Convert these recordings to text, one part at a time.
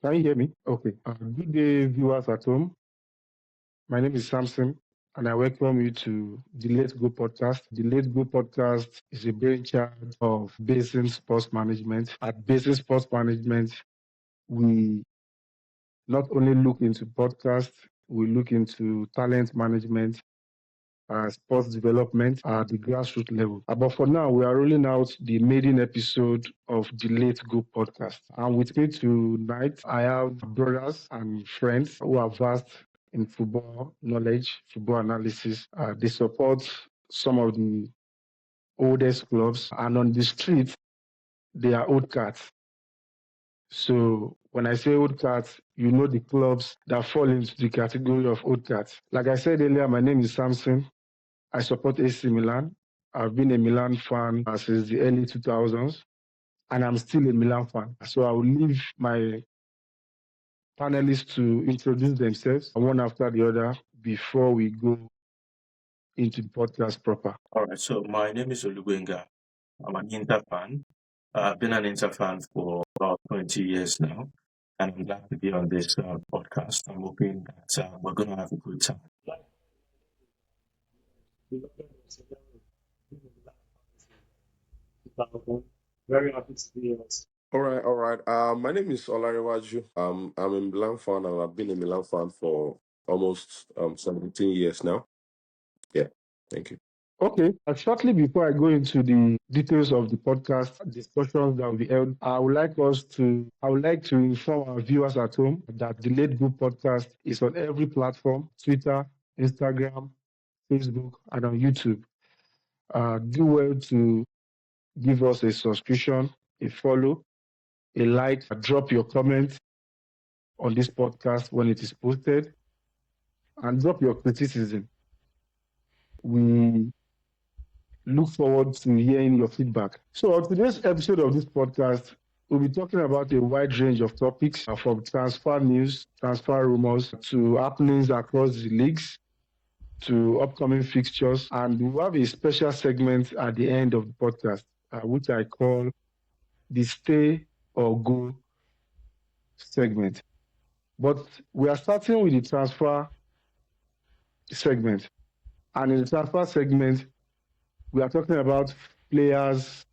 Can you hear me? Okay. Good day, viewers at home. My name is Samson, and I welcome you to the Let's Go podcast. The Let's Go podcast is a brainchild of Basin Sports Management. At Basin Sports Management, we not only look into podcasts, we look into talent management, sports development at the grassroots level. But for now, we are rolling out the maiden episode of the Late Go podcast. And with me tonight, I have brothers and friends who are vast in football knowledge, football analysis. They support some of the oldest clubs, and on the street, they are old cats. So when I say old cats, you know the clubs that fall into the category of old cats. Like I said earlier, my name is Samson. I support AC Milan. I've been a Milan fan since the early 2000s, and I'm still a Milan fan. So I will leave my panelists to introduce themselves one after the other before we go into the podcast proper. All right, so my name is Olubenga. I'm an Inter fan. I've been an Inter fan for about 20 years now, and I'm glad to be on this podcast. I'm hoping that we're going to have a good time. Very happy to be here. All right. My name is Olarewaju. I'm a Milan fan, and I've been a Milan fan for almost 17 years now. Yeah, thank you. Okay, shortly before I go into the details of the podcast discussions that will be held, I would like to inform our viewers at home that the Late Group podcast is on every platform: Twitter, Instagram, Facebook, and on YouTube. Do well to give us a subscription, a follow, a like, drop your comment on this podcast when it is posted, and drop your criticism. We look forward to hearing your feedback. So on today's episode of this podcast, we'll be talking about a wide range of topics from transfer news, transfer rumors, to happenings across the leagues, to upcoming fixtures. And we'll have a special segment at the end of the podcast, which I call the Stay or Go segment. But we are starting with the transfer segment. And in the transfer segment, we are talking about players.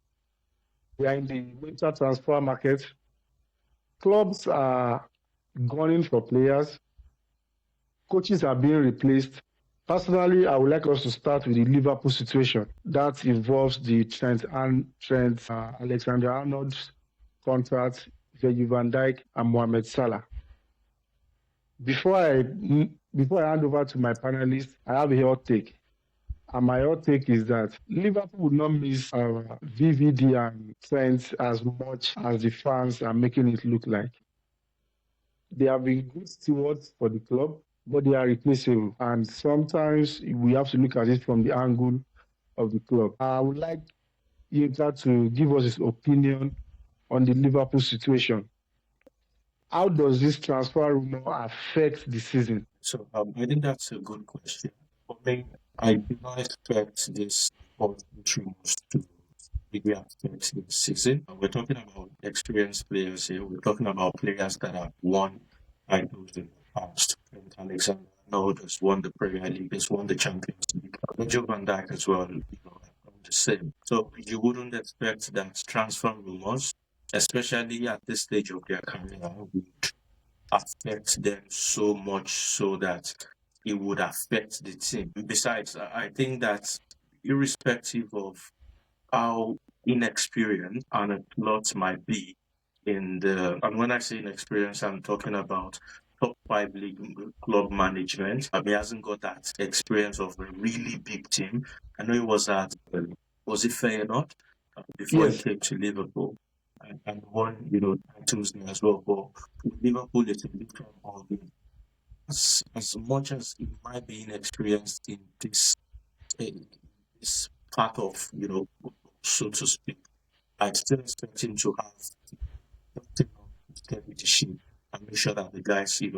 We are in the winter transfer market. Clubs are gunning for players. Coaches are being replaced. Personally, I would like us to start with the Liverpool situation. That involves the Trent Alexander-Arnold contract, Virgil van Dijk, and Mohamed Salah. Before I hand over to my panelists, I have a hot take. And my hot take is that Liverpool would not miss VVD and Trent as much as the fans are making it look like. They have been good stewards for the club, but they are replaceable. And sometimes we have to look at it from the angle of the club. I would like Yinka to give us his opinion on the Liverpool situation. How does this transfer rumor affect the season? So I think that's a good question. For me, I do not expect this rumors to really affect the season. We're talking about experienced players here. We're talking about players that have won titles in the past. Trent Alexander-Arnold has won the Premier League, has won the Champions League. Virgil van Dijk as well, the same. So you wouldn't expect that transfer rumors, especially at this stage of their career, would affect them so much so that it would affect the team. Besides, I think that irrespective of how inexperienced an plot might be and when I say inexperienced, I'm talking about top 5 league club management. He hasn't got that experience of a really big team. I know he was at, was it Feyenoord before Yes. he came to Liverpool and won, titles there as well. But Liverpool is a different ballgame. As much as it might be inexperienced in this part of, so to speak, I still expect him to have get with the ship and make sure that the guys, keep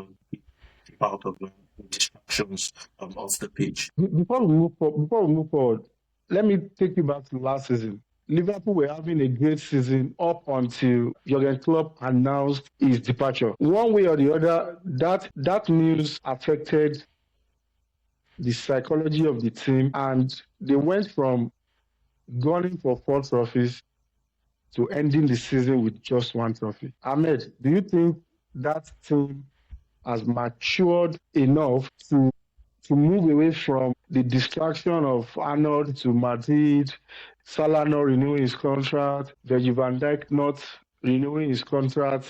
out of the distractions of the pitch. Before we move forward, let me take you back to last season. Liverpool were having a great season up until Jurgen Klopp announced his departure. One way or the other, that news affected the psychology of the team, and they went from gunning for 4 trophies to ending the season with just 1 trophy. Ahmed, do you think that team has matured enough to move away from the distraction of Arnold to Madrid, Salah not renewing his contract, Virgil van Dijk not renewing his contract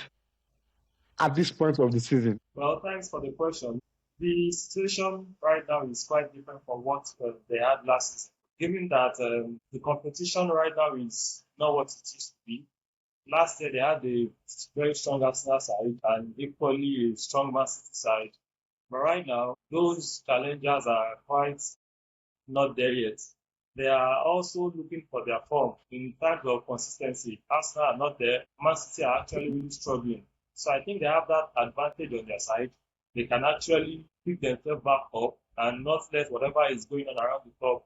at this point of the season? Well, thanks for the question. The situation right now is quite different from what they had last season. Given that the competition right now is not what it used to be. Last year they had a very strong Arsenal side and equally a strong Man City side. But right now, those challengers are quite not there yet. They are also looking for their form in terms of consistency. Arsenal are not there. Man City are actually really struggling. So I think they have that advantage on their side. They can actually pick themselves back up and not let whatever is going on around the club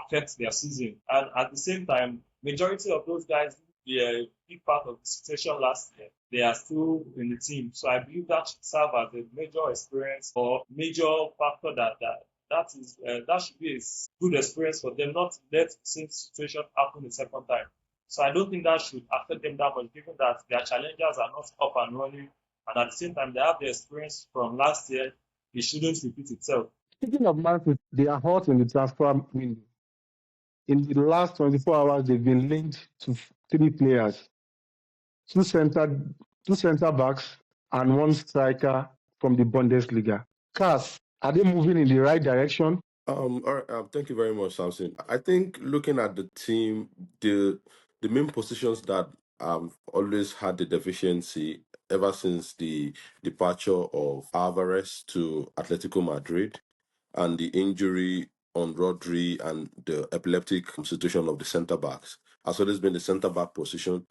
affect their season. And at the same time, majority of those guys be a big part of the situation last year. They are still in the team. So I believe that should serve as a major experience or major factor that should be a good experience for them not to let the same situation happen the second time. So I don't think that should affect them that much, given that their challengers are not up and running, and at the same time they have the experience from last year. It shouldn't repeat itself. Speaking of Man City, they are hot in the transfer window. In the last 24 hours, they've been linked to 3 players, two center, two center backs, and one striker from the Bundesliga. Cas, are they moving in the right direction? All right. Thank you very much, Samson. I think looking at the team, the main positions that always had the deficiency ever since the departure of Alvarez to Atletico Madrid and the injury on Rodri and the epileptic situation of the centre backs has always been the centre back position,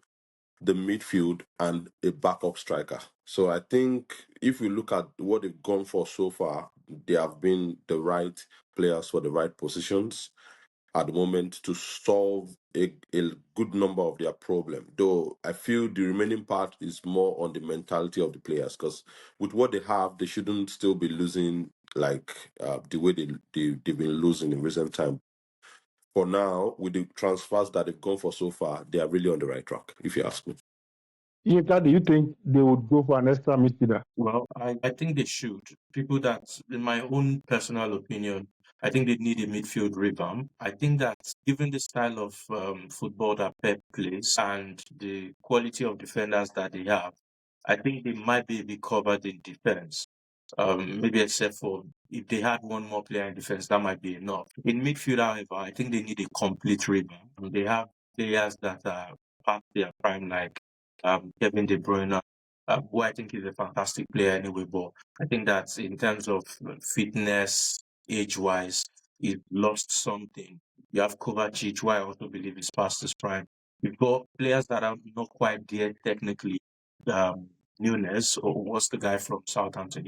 the midfield, and a backup striker. So I think if we look at what they've gone for so far, they have been the right players for the right positions at the moment to solve a good number of their problem. Though I feel the remaining part is more on the mentality of the players, because with what they have, they shouldn't still be losing like the way they've been losing in recent time. For now, with the transfers that they've gone for so far, they are really on the right track, if you ask me. Yinka, do you think they would go for an extra midfielder? Well, I think they should. People that, in my own personal opinion, I think they need a midfield revamp. I think that given the style of football that Pep plays and the quality of defenders that they have, I think they might be a bit covered in defense. Maybe except for if they had one more player in defense, that might be enough. In midfield, however, I think they need a complete revamp. They have players that are past their prime, like Kevin De Bruyne, who I think is a fantastic player anyway, but I think that in terms of fitness, age-wise, he's lost something. You have Kovacic, who I also believe is past his prime. You've got players that are not quite there technically. Nunes, or what's the guy from Southampton?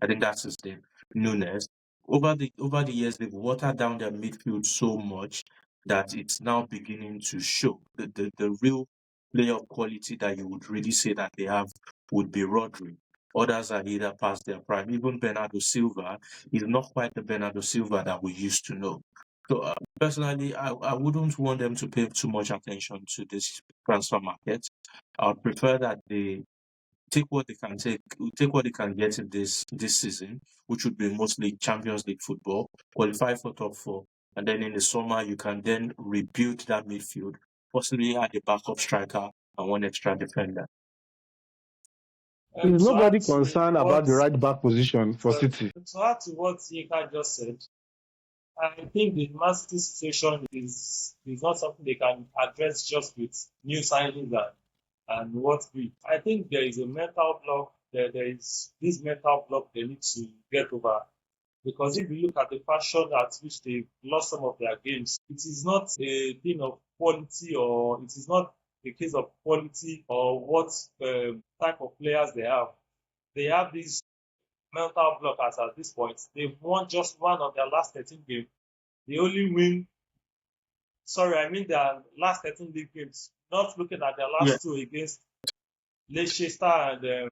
I think that's his name, Nunes. Over the years, they've watered down their midfield so much that it's now beginning to show. The real player of quality that you would really say that they have would be Rodri. Others are either past their prime. Even Bernardo Silva is not quite the Bernardo Silva that we used to know. So personally, I wouldn't want them to pay too much attention to this transfer market. I would prefer that they take what they can take what they can get in this season, which would be mostly Champions League football, qualify for top four, and then in the summer you can then rebuild that midfield, possibly add a backup striker and one extra defender. Is To nobody add to concerned about the right back position for City? to add to what Yinka just said, I think the Man City situation is not something they can address just with new signings and what we. I think there is a mental block. There is this mental block they need to get over. Because if you look at the fashion at which they lost some of their games, it is not a thing of quality, or it is not a case of quality or what type of players they have. They have these mental blockers at this point. They've won just one of their last 13 games. The only win Sorry, I mean their last 13 league games. Not looking at their Yeah. last two against Leicester and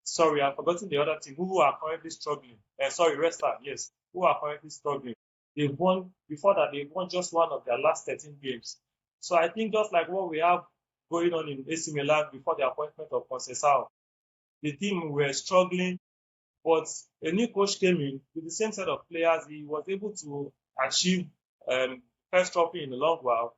sorry, I've forgotten the other team who are currently struggling. Sorry, Leicester, yes, who are currently struggling. They've won before that. They've won just one of their last 13 games. So I think just like what we have going on in AC Milan before the appointment of Conceição, the team were struggling, but a new coach came in with the same set of players. He was able to achieve first trophy in a long while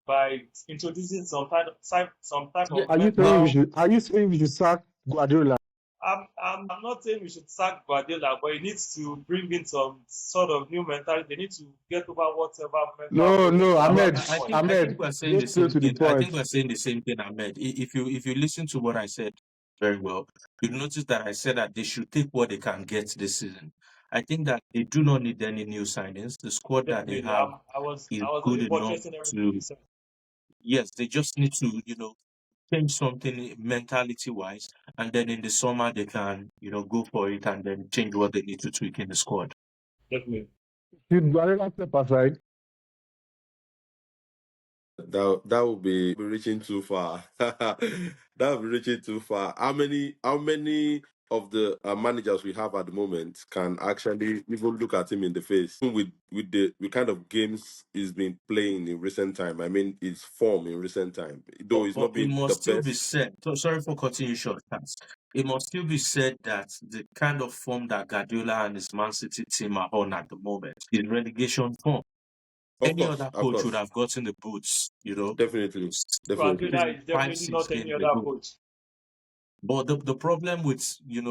by introducing some type Yeah, of Are you saying mental. we should? Are you saying we should sack Guardiola? I'm not saying we should sack Guardiola, but he needs to bring in some sort of new mentality. They need to get over whatever mental No, block no, they have well, at Ahmed, this I point. think I think Ahmed, we're saying go the straight same to the thing. I think point. we're saying the same thing, Ahmed. If you listen to what I said very well, you'll notice that I said that they should take what they can get this season. I think that they do not need any new signings. The squad that they Definitely, have I is was good only enough buttressing everything you to. said. Yes, they just need to, change something mentality wise, and then in the summer they can, go for it and then change what they need to tweak in the squad. Definitely. Should Guardiola step aside? That would be reaching too far. That would be reaching too far. How many of the managers we have at the moment can actually even look at him in the face? Even with the kind of games he's been playing in recent time. I mean, his form in recent time, though he's But not it been the must still be best. said. So sorry for cutting you short, Hans. It must still be said that the kind of form that Guardiola and his Man City team are on at the moment is relegation form. Of Any course, other of coach would course, have gotten the boots, definitely, definitely. Guardiola since is five, definitely six not any games other ago. coach. But the problem with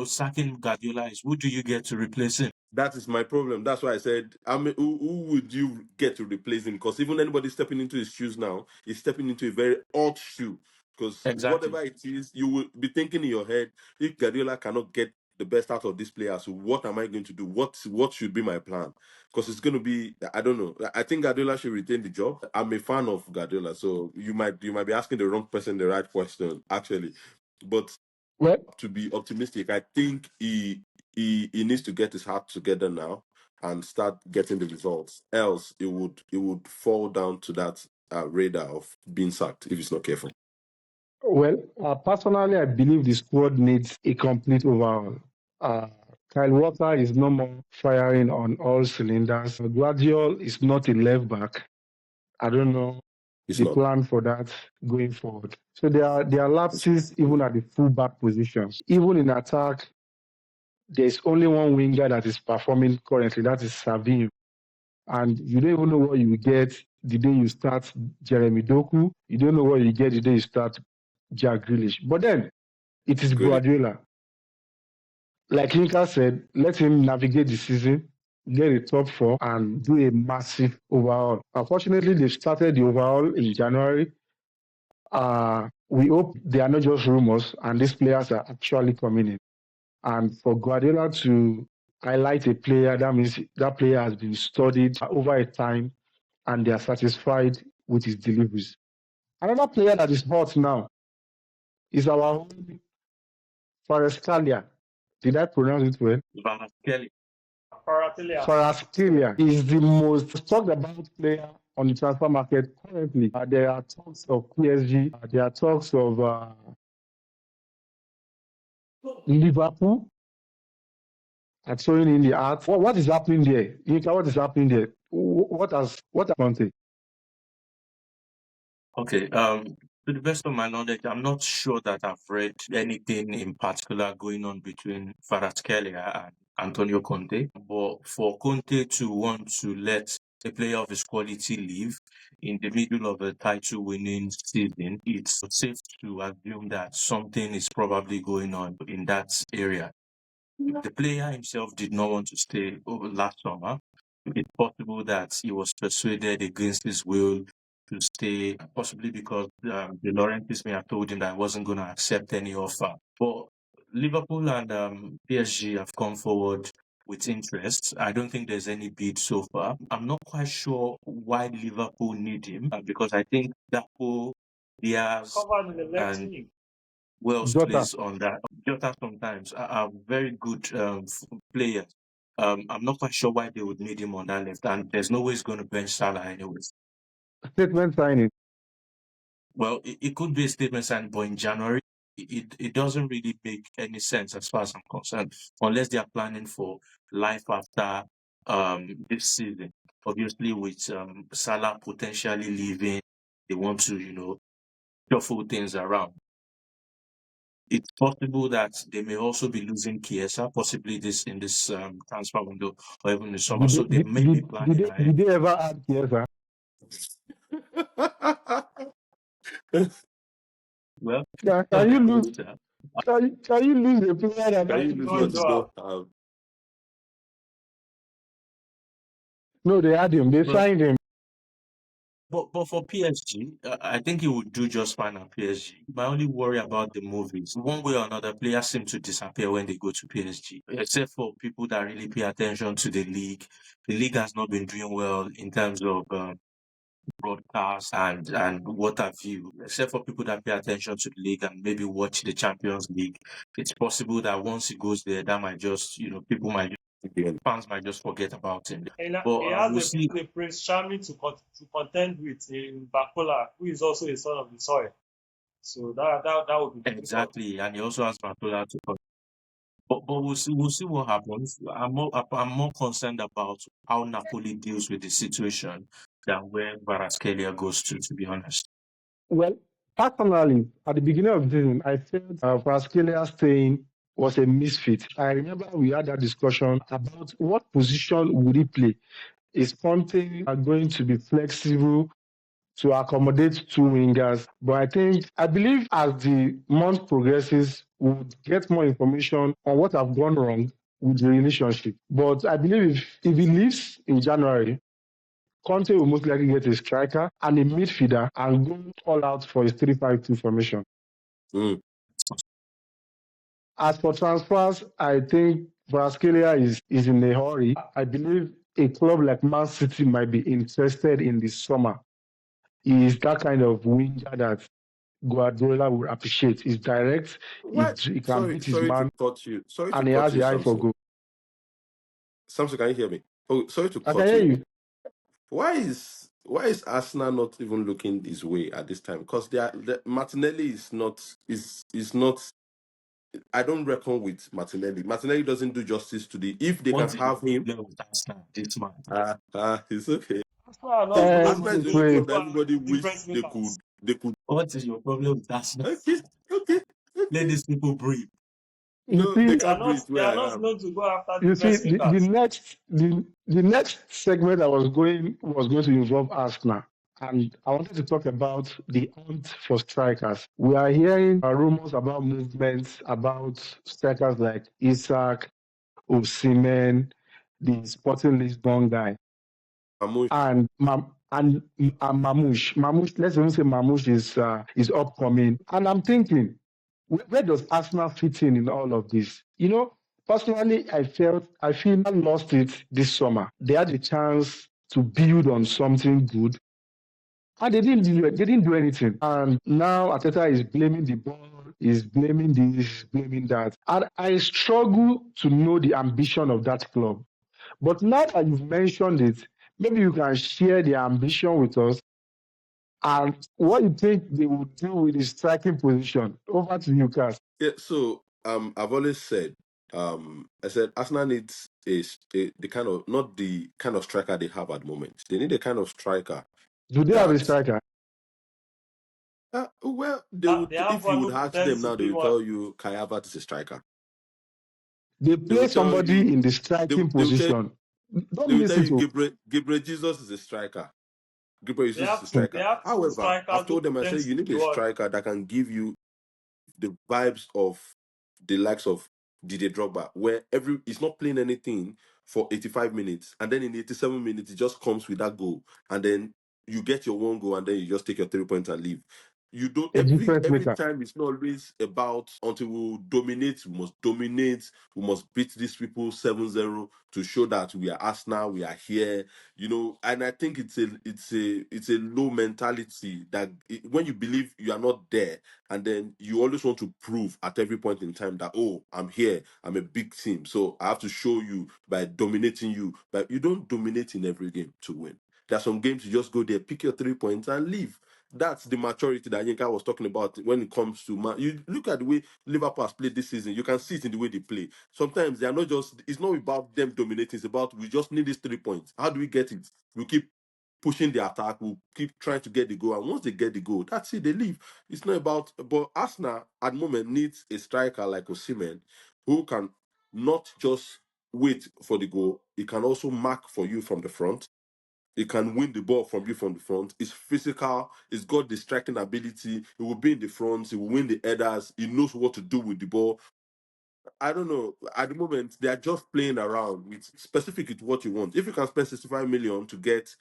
sacking Guardiola is who do you get to replace him? That is my problem. That's why I said, I mean, who would you get to replace him? Because even anybody stepping into his shoes now is stepping into a very odd shoe. Because Exactly. whatever it is, you will be thinking in your head, if Guardiola cannot get the best out of this player, so what am I going to do? What should be my plan? Because it's going to be, I don't know. I think Guardiola should retain the job. I'm a fan of Guardiola, so you might be asking the wrong person the right question, actually. But Well, to be optimistic, I think he needs to get his heart together now and start getting the results. Else, it would fall down to that radar of being sacked if he's not careful. well, personally, I believe the squad needs a complete overhaul. Uh, Kyle Walker is no more firing on all cylinders. Guardiola is not a left back. I don't know It's the not plan for that going forward. So there are lapses even at the fullback position. Even in attack, there's only one winger that is performing currently. That is Savinho. And you don't even know what you get the day you start Jeremy Doku. You don't know what you get the day you start Jack Grealish. But then it is good. Guardiola. Like Inka said, let him navigate the season, get a top four, and do a massive overhaul. Unfortunately, they started the overhaul in January. We hope they are not just rumors and these players are actually coming in. And for Guardiola to highlight a player, that means that player has been studied over a time and they are satisfied with his deliveries. Another player that is hot now is our own Forestalia. Did I pronounce it well? Kelly. Paratelia. Forestalia is the most talked about player on the transfer market currently. There are talks of PSG. There are talks of Liverpool are throwing in the art. What is happening there? Yinka, what is happening there? What has Conte? Okay. To the best of my knowledge, I'm not sure that I've read anything in particular going on between Kvaratskhelia and Antonio Conte. But for Conte to want to let a player of his quality leave in the middle of a title-winning season, it's safe to assume that something is probably going on in that area. If the player himself did not want to stay over last summer, it's possible that he was persuaded against his will to stay, possibly because the Laurentiis may have told him that he wasn't going to accept any offer. But Liverpool and PSG have come forward with interest. I don't think there's any bid so far. I'm not quite sure why Liverpool need him because I think Dapo, Diaz, Covered in the left and wing. Wales Jota. plays on that. Jota sometimes are very good players. I'm not quite sure why they would need him on that left, and there's no way he's going to bench Salah anyways. Statement signing. Well, it could be a statement signed, but in January, it doesn't really make any sense as far as I'm concerned, unless they are planning for life after this season. Obviously, with Salah potentially leaving, they want to, shuffle things around. It's possible that they may also be losing Chiesa, possibly this in this transfer window or even in the summer. Did So they they, may be planning ahead. did they ever add Chiesa? Well, Can you lose? later. Can you lose a player that Can When you the doesn't lose going what you exist? go don't out, have? No, they had him. They Well, signed him. but for PSG, I think he would do just fine at PSG. My only worry about the move is one way or another, players seem to disappear when they go to PSG. Except for people that really pay attention to the league. The league has not been doing well in terms of broadcast and what have you. Except for people that pay attention to the league and maybe watch the Champions League, it's possible that once he goes there, that might just people might Again. fans might just forget about him. and But he has we'll see. a Prince Charming to contend with in Bakola, who is also a son of the soil. So that would be difficult. Exactly, and he also has Bartola to come. But we'll see what happens. I'm more concerned about how Napoli deals with the situation than where Kvaratskhelia goes to be honest. Well, personally, at the beginning of the season, I felt Vasquez staying was a misfit. I remember we had that discussion about what position would he play. Is Conte going to be flexible to accommodate two wingers? But I believe as the month progresses, we would get more information on what have gone wrong with the relationship. But I believe if he leaves in January, Conte will most likely get a striker and a midfielder and go all out for his 3-5-2 formation. Mm. As for transfers, I think Braskelia is in a hurry. I believe a club like Man City might be interested in the summer. He is that kind of winger that Guardiola will appreciate. He's direct, What? he can Sorry, beat his sorry to man, cut you. Sorry to and he cut has you, the eye for Samson. goal. Samson, can you hear me? Oh, sorry to I can cut hear you. you. Why is Arsenal not even looking his way at this time? Because Martinelli is not. I don't reckon with Martinelli. Martinelli doesn't do justice to the. If they can What is your have him, problem with Arsenal this month? it's okay. Arsenal are not supposed Arsenal is the to only Wait, club go that after everybody different wished they could. winners. They could. What is your problem with Arsenal? Okay, okay, Let okay. these people breathe. you No, they see, can't breathe They are where I not am. known to go after you see, different winners. the next segment I was going to involve Arsenal, and I wanted to talk about the hunt for strikers. We are hearing rumors about movements about strikers like Isak, Osimhen, the Sporting Lisbon guy, Amush. and Mamouche. Mamouche, let's even say Mamouche is upcoming, and I'm thinking, where does Arsenal fit in all of this? Personally, I feel I lost it this summer. They had a chance to build on something good, and they didn't do anything. And now Ateta is blaming the ball, is blaming this, blaming that. And I struggle to know the ambition of that club. But now that you've mentioned it, maybe you can share the ambition with us and what you think they would do with the striking position. Over to you, Cass. Yeah. So I've always said I said Arsenal needs the kind of not the kind of striker they have at the moment. They need a kind of striker Do they have a that striker? well they would They have if you one would who ask pretends them to now they be will one. tell you Kai Havertz is a striker. They They play will tell somebody you in the they, striking they will tell position. they Don't will miss tell it. you Gabriel Jesus is a striker. Gabriel Jesus is a Oh. They striker. have two However, I've strikers who told them I pretend said to you need be a one. striker that can give you the vibes of the likes of Didier Drogba, where he's not playing anything for 85 minutes, and then in 87 minutes, it just comes with that goal, and then you get your one goal, and then you just take your 3 points and leave. You don't A difference every maker. time it's not always about until we dominate, we must beat these people 7-0 to show that we are Arsenal, we are here, and I think it's a low mentality that when you believe you are not there and then you always want to prove at every point in time that, oh, I'm here, I'm a big team, so I have to show you by dominating you. But you don't dominate in every game to win. There are some games you just go there, pick your 3 points, and leave. That's the maturity that Yinka was talking about when it comes to you look at the way Liverpool has played this season. You can see it in the way they play. Sometimes they are not just. It's not about them dominating. It's about we just need these 3 points. How do we get it? We keep pushing the attack. We'll keep trying to get the goal. And once they get the goal, that's it. They leave. It's not about. But Arsenal at the moment needs a striker like Osimhen who can not just wait for the goal. He can also mark for you from the front. He can win the ball from you from the front. He's physical. He's got the striking ability. He will be in the front. He will win the headers. He knows what to do with the ball. I don't know. At the moment, they are just playing around with specific with what you want. If you can spend 65 million to get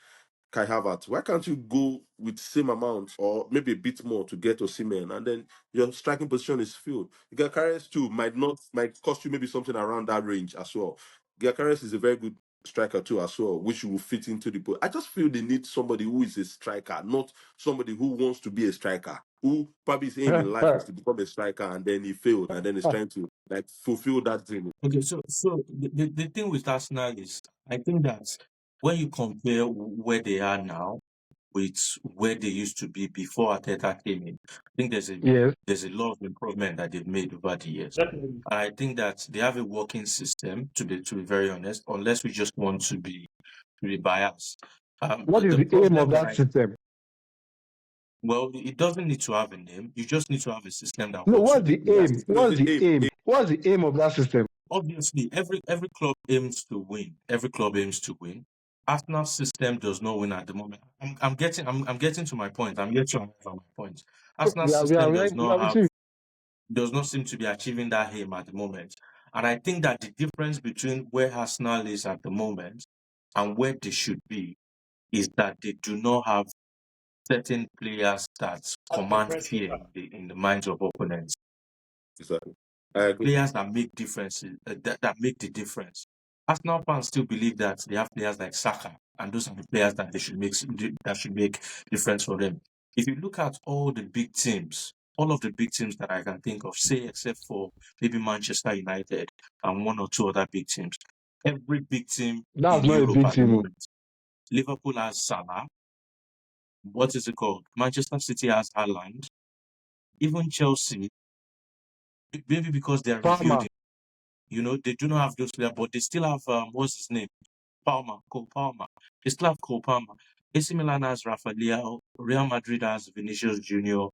Kai Havertz, why can't you go with the same amount or maybe a bit more to get Osimhen, and then your striking position is filled? Gyökeres too might cost you maybe something around that range as well. Gyökeres is a very good striker too as well, which will fit into the. I just feel they need somebody who is a striker, not somebody who wants to be a striker. Who probably his aim in life was to become a striker and then he failed and then he's trying to like fulfill that dream. Okay, so the thing with Arsenal is, I think that when you compare where they are now with where they used to be before Arteta came in, I think Yes. there's a lot of improvement that they've made over the years. Definitely. And I think that they have a working system, to be very honest, unless we just want to be biased. What is the aim of that system? Well, it doesn't need to have a name. You just need to have a system that No, works. what's the aim? What's the aim? What's the aim of that system? Obviously, every club aims to win. Every club aims to win. Arsenal's system does not win at the moment. I'm getting to my point. I'm yet to answer my point. Arsenal's system does not seem to be achieving that aim at the moment. And I think that the difference between where Arsenal is at the moment and where they should be is that they do not have certain players that command fear in the minds of opponents. Exactly. Players that make differences, that make the difference. Arsenal fans still believe that they have players like Saka, and those are the players that should make difference for them. If you look at all the big teams, all of the big teams that I can think of, say except for maybe Manchester United and one or two other big teams, every big team That's in not a Europe big at the team. moment. Liverpool has Salah. What is it called? Manchester City has Haaland. Even Chelsea, maybe because they're rebuilding, they do not have those players, but they still have what's his name? Cole Palmer. They still have Cole Palmer. AC Milan has Rafael. Real Madrid has Vinicius Jr.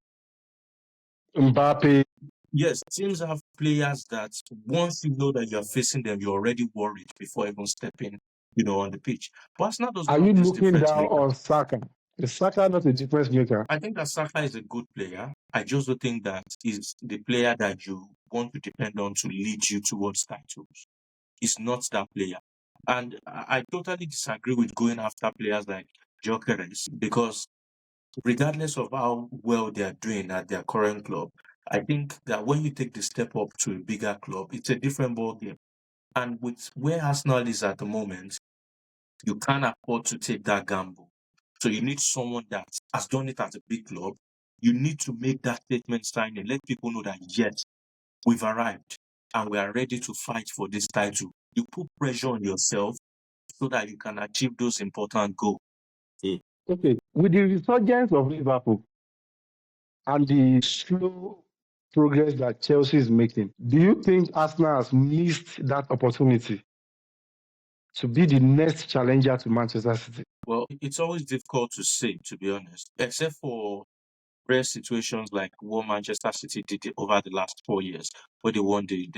Mbappe. Yes, teams have players that once you know that you're facing them, you're already worried before even stepping, on the pitch. But Arsenal does not Are you have this looking difference down maker. on Saka? Is Saka not a difference maker? I think that Saka is a good player. I just don't think that is the player that you want to depend on to lead you towards titles. It's not that player. And I totally disagree with going after players like Gyökeres, because regardless of how well they are doing at their current club, I think that when you take the step up to a bigger club, it's a different ballgame. And with where Arsenal is at the moment, you can't afford to take that gamble. So you need someone that has done it at a big club. You need to make that statement signing, let people know that yes, we've arrived and we are ready to fight for this title. You put pressure on yourself so that you can achieve those important goals. Okay, with the resurgence of Liverpool and the slow progress that Chelsea is making, do you think Arsenal has missed that opportunity to be the next challenger to Manchester City? Well, it's always difficult to say, to be honest, except for rare situations like what Manchester City did over the last 4 years, where they won the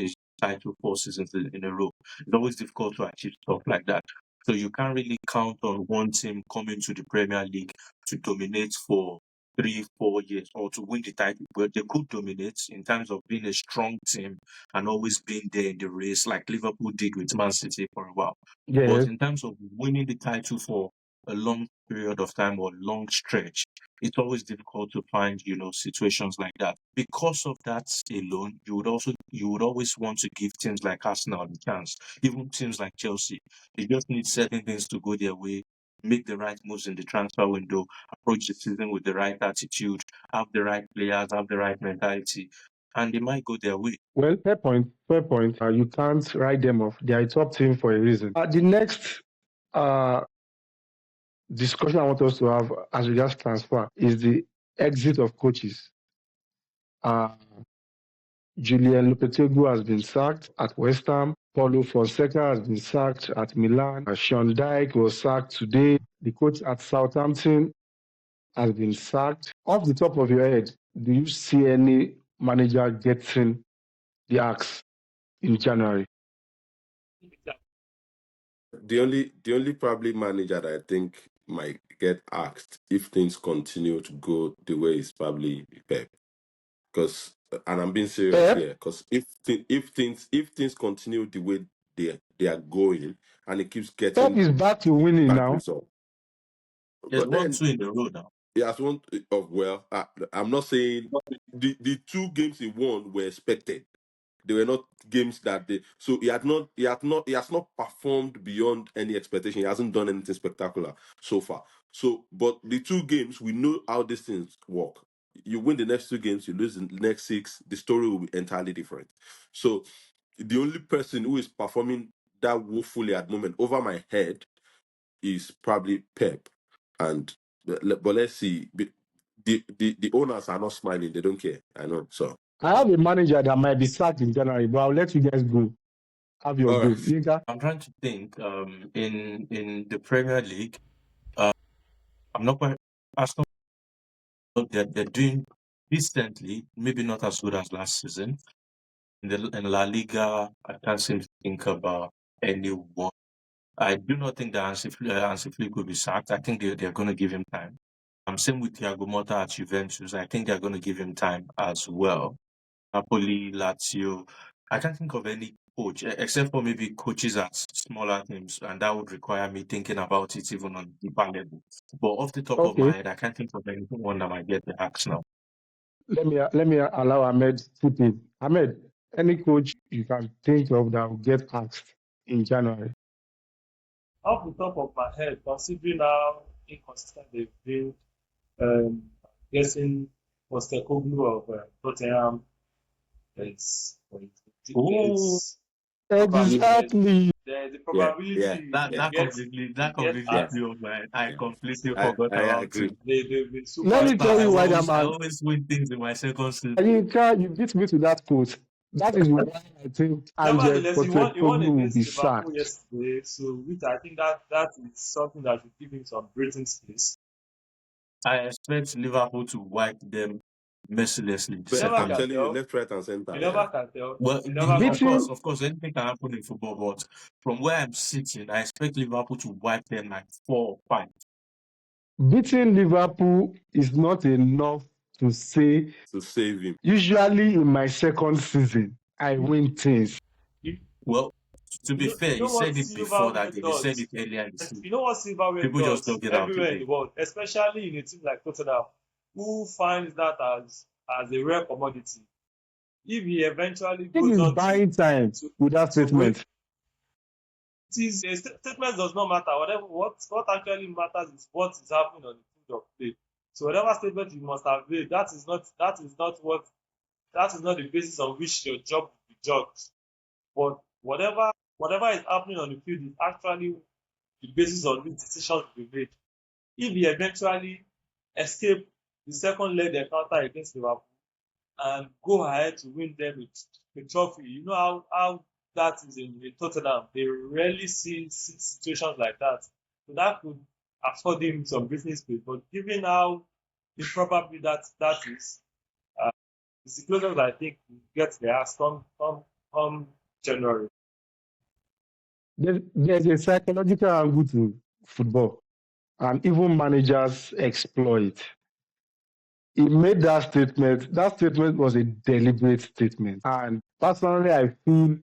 title 4 seasons in a row. It's always difficult to achieve stuff like that. So you can't really count on one team coming to the Premier League to dominate for 3-4 years or to win the title. But they could dominate in terms of being a strong team and always being there in the race, like Liverpool did with Man City for a while. Yes. But in terms of winning the title for a long period of time or long stretch, it's always difficult to find, situations like that. Because of that alone, you would always want to give teams like Arsenal the chance, even teams like Chelsea. They just need certain things to go their way, make the right moves in the transfer window, approach the season with the right attitude, have the right players, have the right mentality, and they might go their way. Well, fair point. Fair point. You can't write them off. They are a top team for a reason. The next discussion I want us to have as regards transfer is the exit of coaches. Julian Lopetegui has been sacked at West Ham. Paulo Fonseca has been sacked at Milan. Sean Dyche was sacked today. The coach at Southampton has been sacked. Off the top of your head, do you see any manager getting the axe in January? The only probably manager that I think might get axed if things continue to go the way it's probably Pep. Because and I'm being serious Pep? here. Because if things continue the way they are going and it keeps Pep getting is back to winning bad now. results. There's But one then two in a row now. he has won I'm not saying the 2 games he won were expected. They were not games that he has not performed beyond any expectation. He hasn't done anything spectacular so far. So, but the 2 games, we know how these things work. You win the next 2 games, you lose the next 6, the story will be entirely different. So, the only person who is performing that woefully at the moment over my head is probably Pep. And but let's see. The owners are not smiling. They don't care. I know. So I have a manager that might be sacked in January, but I'll let you guys go. Have your all go. right. Yinka? I'm trying to think. In the Premier League, I'm not quite. Arsenal, they're doing decently. Maybe not as good as last season. In La Liga, I can't seem to think about anyone. I do not think that Hansi Flick will be sacked. I think they're going to give him time. Same with Thiago Motta at Juventus. I think they're going to give him time as well. Napoli, Lazio. I can't think of any coach except for maybe coaches at smaller teams, and that would require me thinking about it even on deeper level. But off the top of my Okay. head, I can't think of anyone that might get the axe now. Let me allow Ahmed to speak. Ahmed, any coach you can think of that will get axed in January? Off the top of my head, considering how inconsistent they've been, guessing Postecoglou of Tottenham is Oh, Exactly. the Yeah. probability that they get completely asked. blew my mind. I completely I forgot about agree. it. They've been super. Let me But tell I you why that always man. win things in my second season. Yinka, you beat me to that quote. That is why I think Angel Nevertheless, he won Postecoglou will against be Liverpool sacked. yesterday, so which I think that is something that should give him some breathing space. I expect Liverpool to wipe them mercilessly. You never I'm can telling you, tell. left, right, and center. You Yeah. never can tell. Well, You never can Beating of course, anything can happen in football. But from where I'm sitting, I expect Liverpool to wipe them like 4 or 5. beating Liverpool is not enough to say. To save him. Usually in my second season, I win things. Well, to be fair, You know you what said it before that silverware game. You said it does? earlier in the season. You know what silverware People just does don't get out everywhere in today. the world, especially in a team like Tottenham, who finds that as a rare commodity. If he eventually I think goes he's on buying time with that to win, statement. statement does not matter. What actually matters is what is happening on the field of play. So whatever statement you must have made, that is not the basis on which your job will be judged. But whatever is happening on the field is actually the basis on which decisions will be made. If he eventually escape the second leg encounter against Liverpool and go ahead to win them a trophy, you know how that is in Tottenham. They rarely see situations like that. So that could afford him some business space. But given how improbably that is, it's the closest I think we get there come January. There's a psychological angle to football, and even managers exploit. He made that statement. That statement was a deliberate statement. And personally, I feel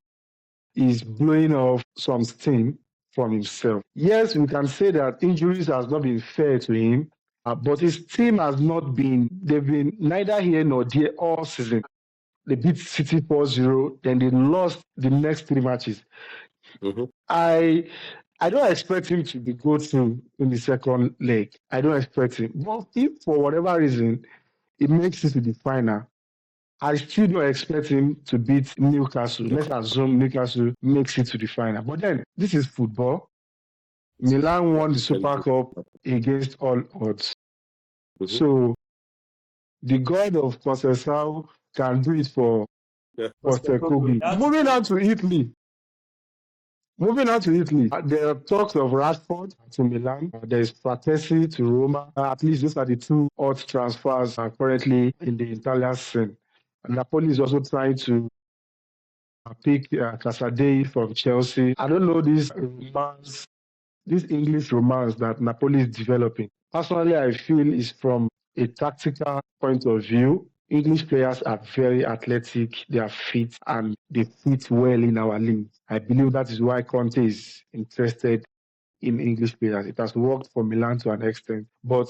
he's blowing off some steam from himself. Yes, we can say that injuries has not been fair to him, but his team has not been, they've been neither here nor there all season. They beat City 4-0, then they lost the next 3 matches. Mm-hmm. I don't expect him to be go through in the second leg. I don't expect him. But if for whatever reason it makes it to the final, I still don't expect him to beat Newcastle. Let's assume Newcastle makes it to the final. But then this is football. Milan Yeah, won the Super thank Cup against all odds. you. So the god of Conceição can do it for Yeah. Postecoglou. That's the Moving on to Italy, there are talks of Rashford to Milan. There is Fratesi to Roma. At least those are the two hot transfers currently in the Italian scene. Napoli is also trying to pick Casadei from Chelsea. I don't know this English romance that Napoli is developing. Personally, I feel is from a tactical point of view. English players are very athletic, they are fit, and they fit well in our league. I believe that is why Conte is interested in English players. It has worked for Milan to an extent. But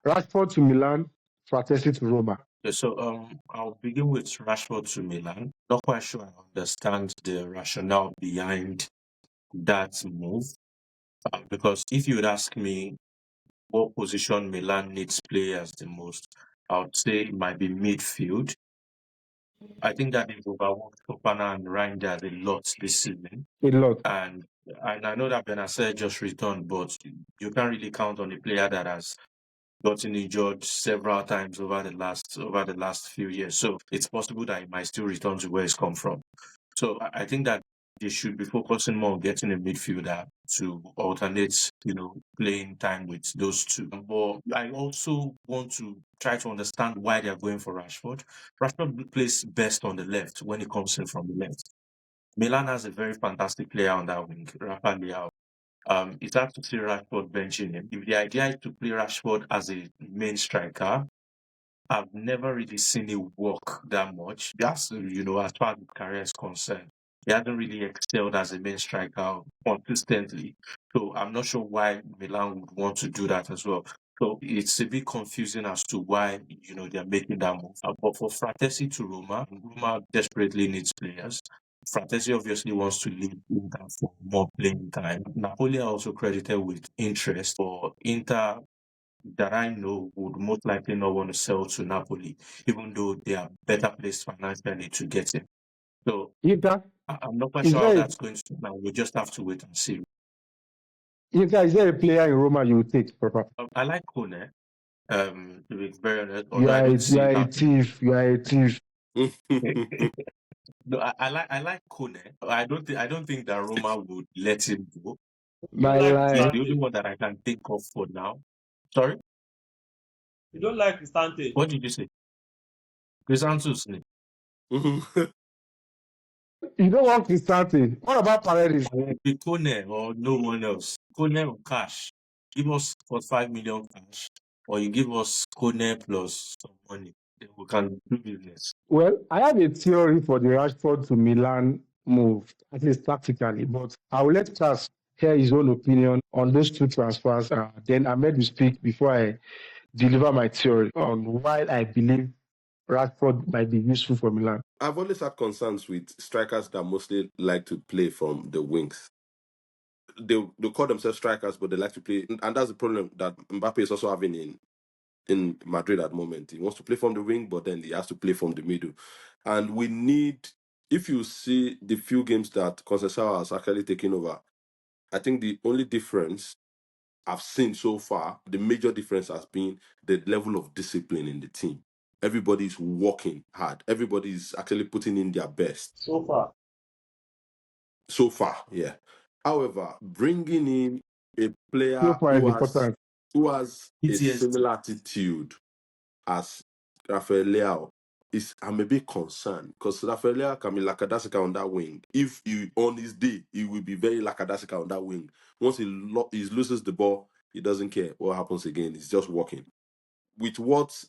Rashford to Milan, Fratesi to Roma. Yeah, so I'll begin with Rashford to Milan. Not quite sure I understand the rationale behind that move. Because if you would ask me what position Milan needs players the most, I would say it might be midfield. I think that they've overworked Fofana and Reinders a lot this season. A lot. And I know that Benacer just returned, but you can't really count on a player that has gotten injured several times over the last few years. So it's possible that he might still return to where he's come from. So I think that they should be focusing more on getting a midfielder to alternate, playing time with those two. But I also want to try to understand why they're going for Rashford. Rashford plays best on the left when he comes in from the left. Milan has a very fantastic player on that wing, Rafa Leao. It's hard to see Rashford benching him. If the idea is to play Rashford as a main striker, I've never really seen it work that much. That's, as far as his career is concerned. He hasn't really excelled as a main striker consistently. So I'm not sure why Milan would want to do that as well. So it's a bit confusing as to why, they're making that move. But for Fratesi to Roma desperately needs players. Fratesi obviously wants to leave Inter for more playing time. Napoli are also credited with interest for Inter that I know would most likely not want to sell to Napoli, even though they are better placed financially to get him. So Inter, I'm not quite is sure how there that's going to now. We just have to wait and see. is there a player in Roma you would take, Papa? I like Kone, to be very honest, You although I are a, don't you see are it a happening. thief. You are a thief. No, I like Kone. I don't think that Roma would let him go. you don't My like He's lie. the only Cristante. one that I can think of for now. Sorry, You don't like Cristante. what did you say? Chrysanthus. You don't want Cristante. What about Paredes? Be Kone or no one else. Kone or cash. Give us 45 million cash, or you give us Kone plus some money. Then we can do business. Well, I have a theory for the Rashford to Milan move, at least tactically, but I will let Charles hear his own opinion on those two transfers. Then Ahmed will speak before I deliver my theory on why I believe Rashford might be useful for Milan. I've always had concerns with strikers that mostly like to play from the wings. They call themselves strikers, but they like to play, and that's the problem that Mbappe is also having in Madrid at the moment. He wants to play from the wing, but then he has to play from the middle. And we need, if you see the few games that Conceição has actually taken over, I think the only difference I've seen so far, the major difference has been the level of discipline in the team. Everybody's working hard. Everybody's actually putting in their best. So far. So far, yeah. However, bringing in a So player far is important. who has a PTSD. similar attitude as Rafael Leao, I'm a bit concerned because Rafael Leao can be lackadaisical on that wing. If he on his day, he will be very lackadaisical on that wing. Once he loses the ball, he doesn't care what happens again. He's just walking. With what's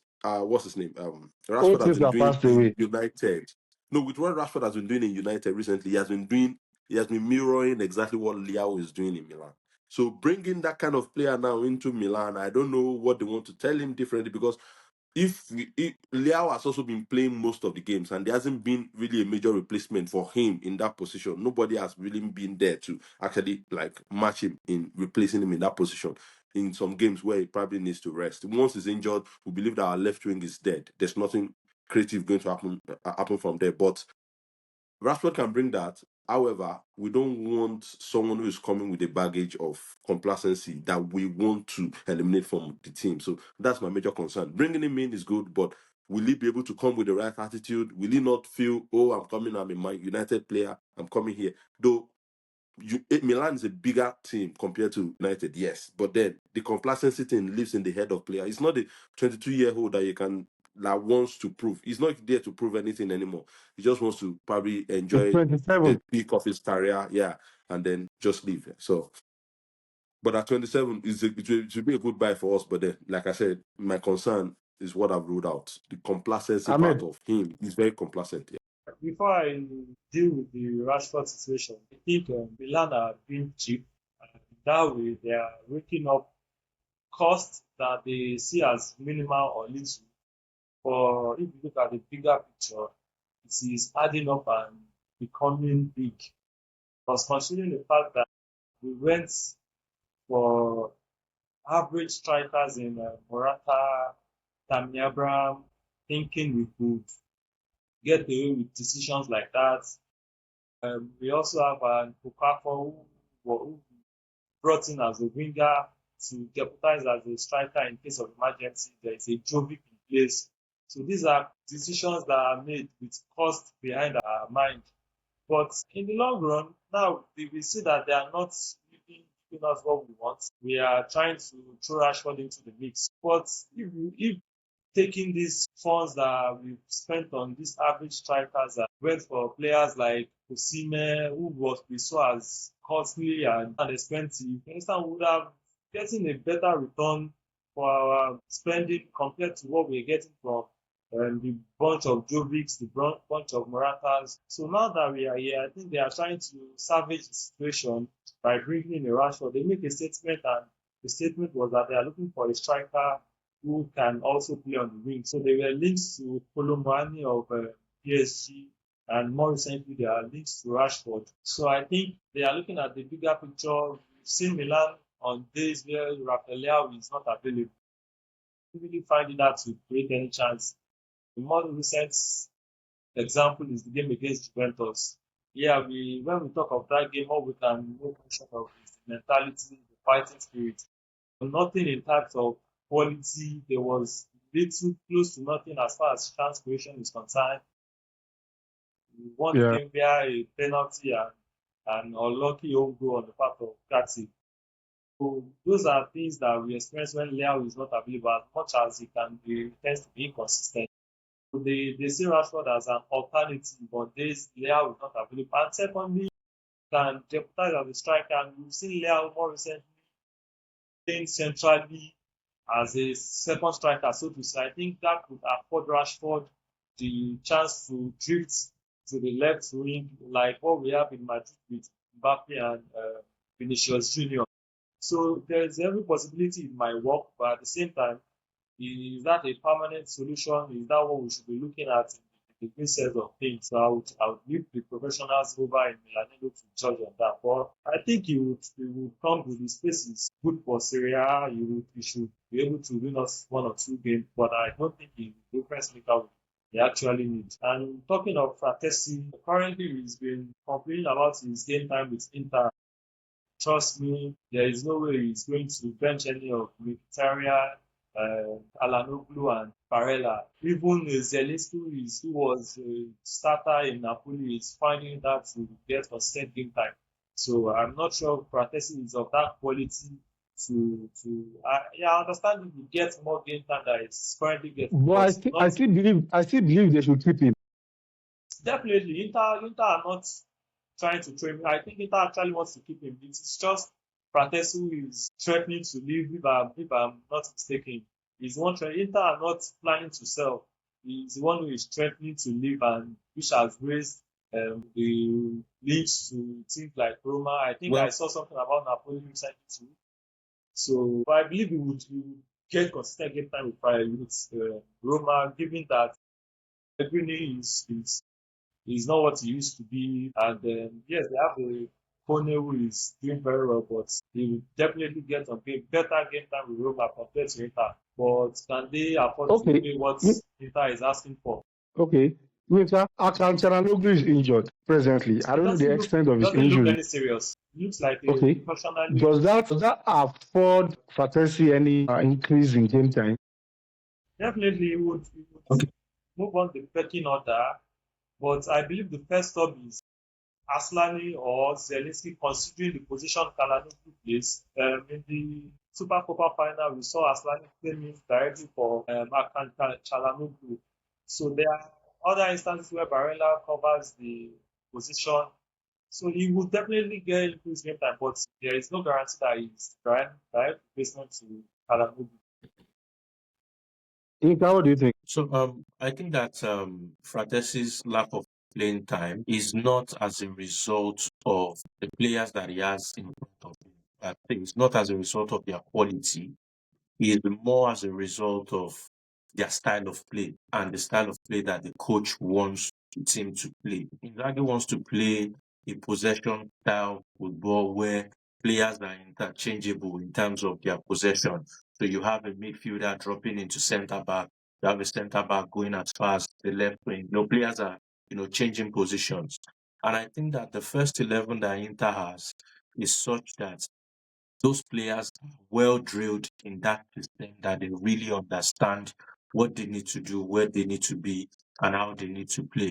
his name? All Rashford has things been are doing passed in away. United. No, with what Rashford has been doing in United recently, he has been mirroring exactly what Leao is doing in Milan. So bringing that kind of player now into Milan, I don't know what they want to tell him differently because if Leao has also been playing most of the games and there hasn't been really a major replacement for him in that position. Nobody has really been there to actually match him in replacing him in that position in some games where he probably needs to rest. Once he's injured, we believe that our left wing is dead. There's nothing creative going to happen from there. But Rashford can bring that. However, we don't want someone who is coming with a baggage of complacency that we want to eliminate from the team. So that's my major concern. Bringing him in is good, but will he be able to come with the right attitude? Will he not feel, oh, I'm coming, I'm a Man United player, I'm coming here? Though Milan is a bigger team compared to United, yes. But then the complacency thing lives in the head of player. It's not a 22-year-old that wants to prove. He's not there to prove anything anymore. He just wants to probably It's enjoy 27. the peak of his career, yeah, and then just leave. So, but at 27, it will be a good buy for us. But then, like I said, my concern is what I've ruled out. The complacency part Ahmed, of him. He's very complacent. Yeah. Before I deal with the Rashford situation, I think Milan are being cheap. And that way, they are raking up costs that they see as minimal or little. But if you look at the bigger picture, it is adding up and becoming big. Because considering the fact that we went for average strikers in Morata, Tammy Abraham, thinking we could get away with decisions like that. We also have Okafor who brought in as a winger to deputize as a striker in case of emergency. There is a Jovic in place. So these are decisions that are made with cost behind our mind. But in the long run, now we see that they are not really giving us what we want. We are trying to throw Rashford into the mix. But if taking these funds that we've spent on these average strikers that went for players like Osimhen, who we saw as costly and expensive, instead we would have getting a better return for our spending compared to what we're getting from the bunch of Jovics, the bunch of Moratas. So now that we are here, I think they are trying to salvage the situation by bringing in a Rashford. They make a statement, and the statement was that they are looking for a striker who can also play on the wing. So they were linked to Colomboani of PSG, and more recently they are linked to Rashford. So I think they are looking at the bigger picture. We've seen Milan on days where Rafael is not available. We really find it hard to create any chance. The more recent example is the game against Juventus. Yeah, when we talk of that game, all we can make mention of is the mentality, the fighting spirit. Nothing in terms of quality. There was little close to nothing as far as chance creation is concerned. We won the yeah, game via a penalty and an unlucky home goal on the part of Kati. So those are things that we experience when Leao is not available, as much as he tends to be inconsistent. So they see Rashford as an alternative, but this Leao is not available. And secondly, can jeopardize as a striker. And we've seen Leao more recently playing centrally as a second striker, so to say. I think that could afford Rashford the chance to drift to the left wing, like what we have in Madrid with Mbappe and Vinicius Junior. So there's every possibility it might work, but at the same time, is that a permanent solution? Is that what we should be looking at in the process of things? So I would leave the professionals over in Milanello to judge on that. But I think he would come with his pace is good for Serie A. He should be able to win us one or two games, but I don't think he will the difference maker they actually need. And talking of Fratesi, currently he's been complaining about his game time with Inter. Trust me, there is no way he's going to bench any of Mkhitaryan, Alanoglu and Barella. Even Zelinski, who was a starter in Napoli, is finding that to get consistent game time. So I'm not sure Fratesi is of that quality I understand if he gets more game time than he's currently getting, but but I not still believe they should keep him. definitely Inter are not trying to train him. I think Inter actually wants to keep him. It's just Fratesi who is threatening to leave if I'm not mistaken. He's one Inter are not planning to sell. He's the one who is threatening to leave, and which has raised the links to teams like Roma. I think I Well, saw something about Napoli recently too. So but I believe he would get consistent game time with Roma, given that Pellegrini is not what he used to be. And yes, they have a Kone who is doing very well, but he will definitely get a better game time with Roma compared to Inter. But can they afford to Okay, pay what mm, Inter is asking for? okay. Later, Akan Çalhanoğlu is injured presently. I It don't know the extent of his doesn't look injury. any serious. It looks like a Okay. precautionary. Does that afford Fratesi any increase in game time? Definitely, it would Okay. move on the pecking order, but I believe the first stop is Aslani or Zelensky, considering the position Çalhanoğlu plays. In the Super Copa final, we saw Aslani came in directly for Akan Çalhanoğlu. So there are other instances where Barella covers the position. So he will definitely get increased game time, but there is no guarantee that he's direct replacement to Çalhanoğlu. Inka, what do you think? So I think that Fratesi's lack of playing time is not as a result of the players that he has in front of him. I think it's not as a result of their quality. It is more as a result of their style of play and the style of play that the coach wants the team to play. Inzaghi wants to play a possession style football where players are interchangeable in terms of their possession. So you have a midfielder dropping into centre back, you have a centre back going as far as the left wing. Players are changing positions. And I think that the first 11 that Inter has is such that those players are well drilled in that system, that they really understand what they need to do, where they need to be, and how they need to play.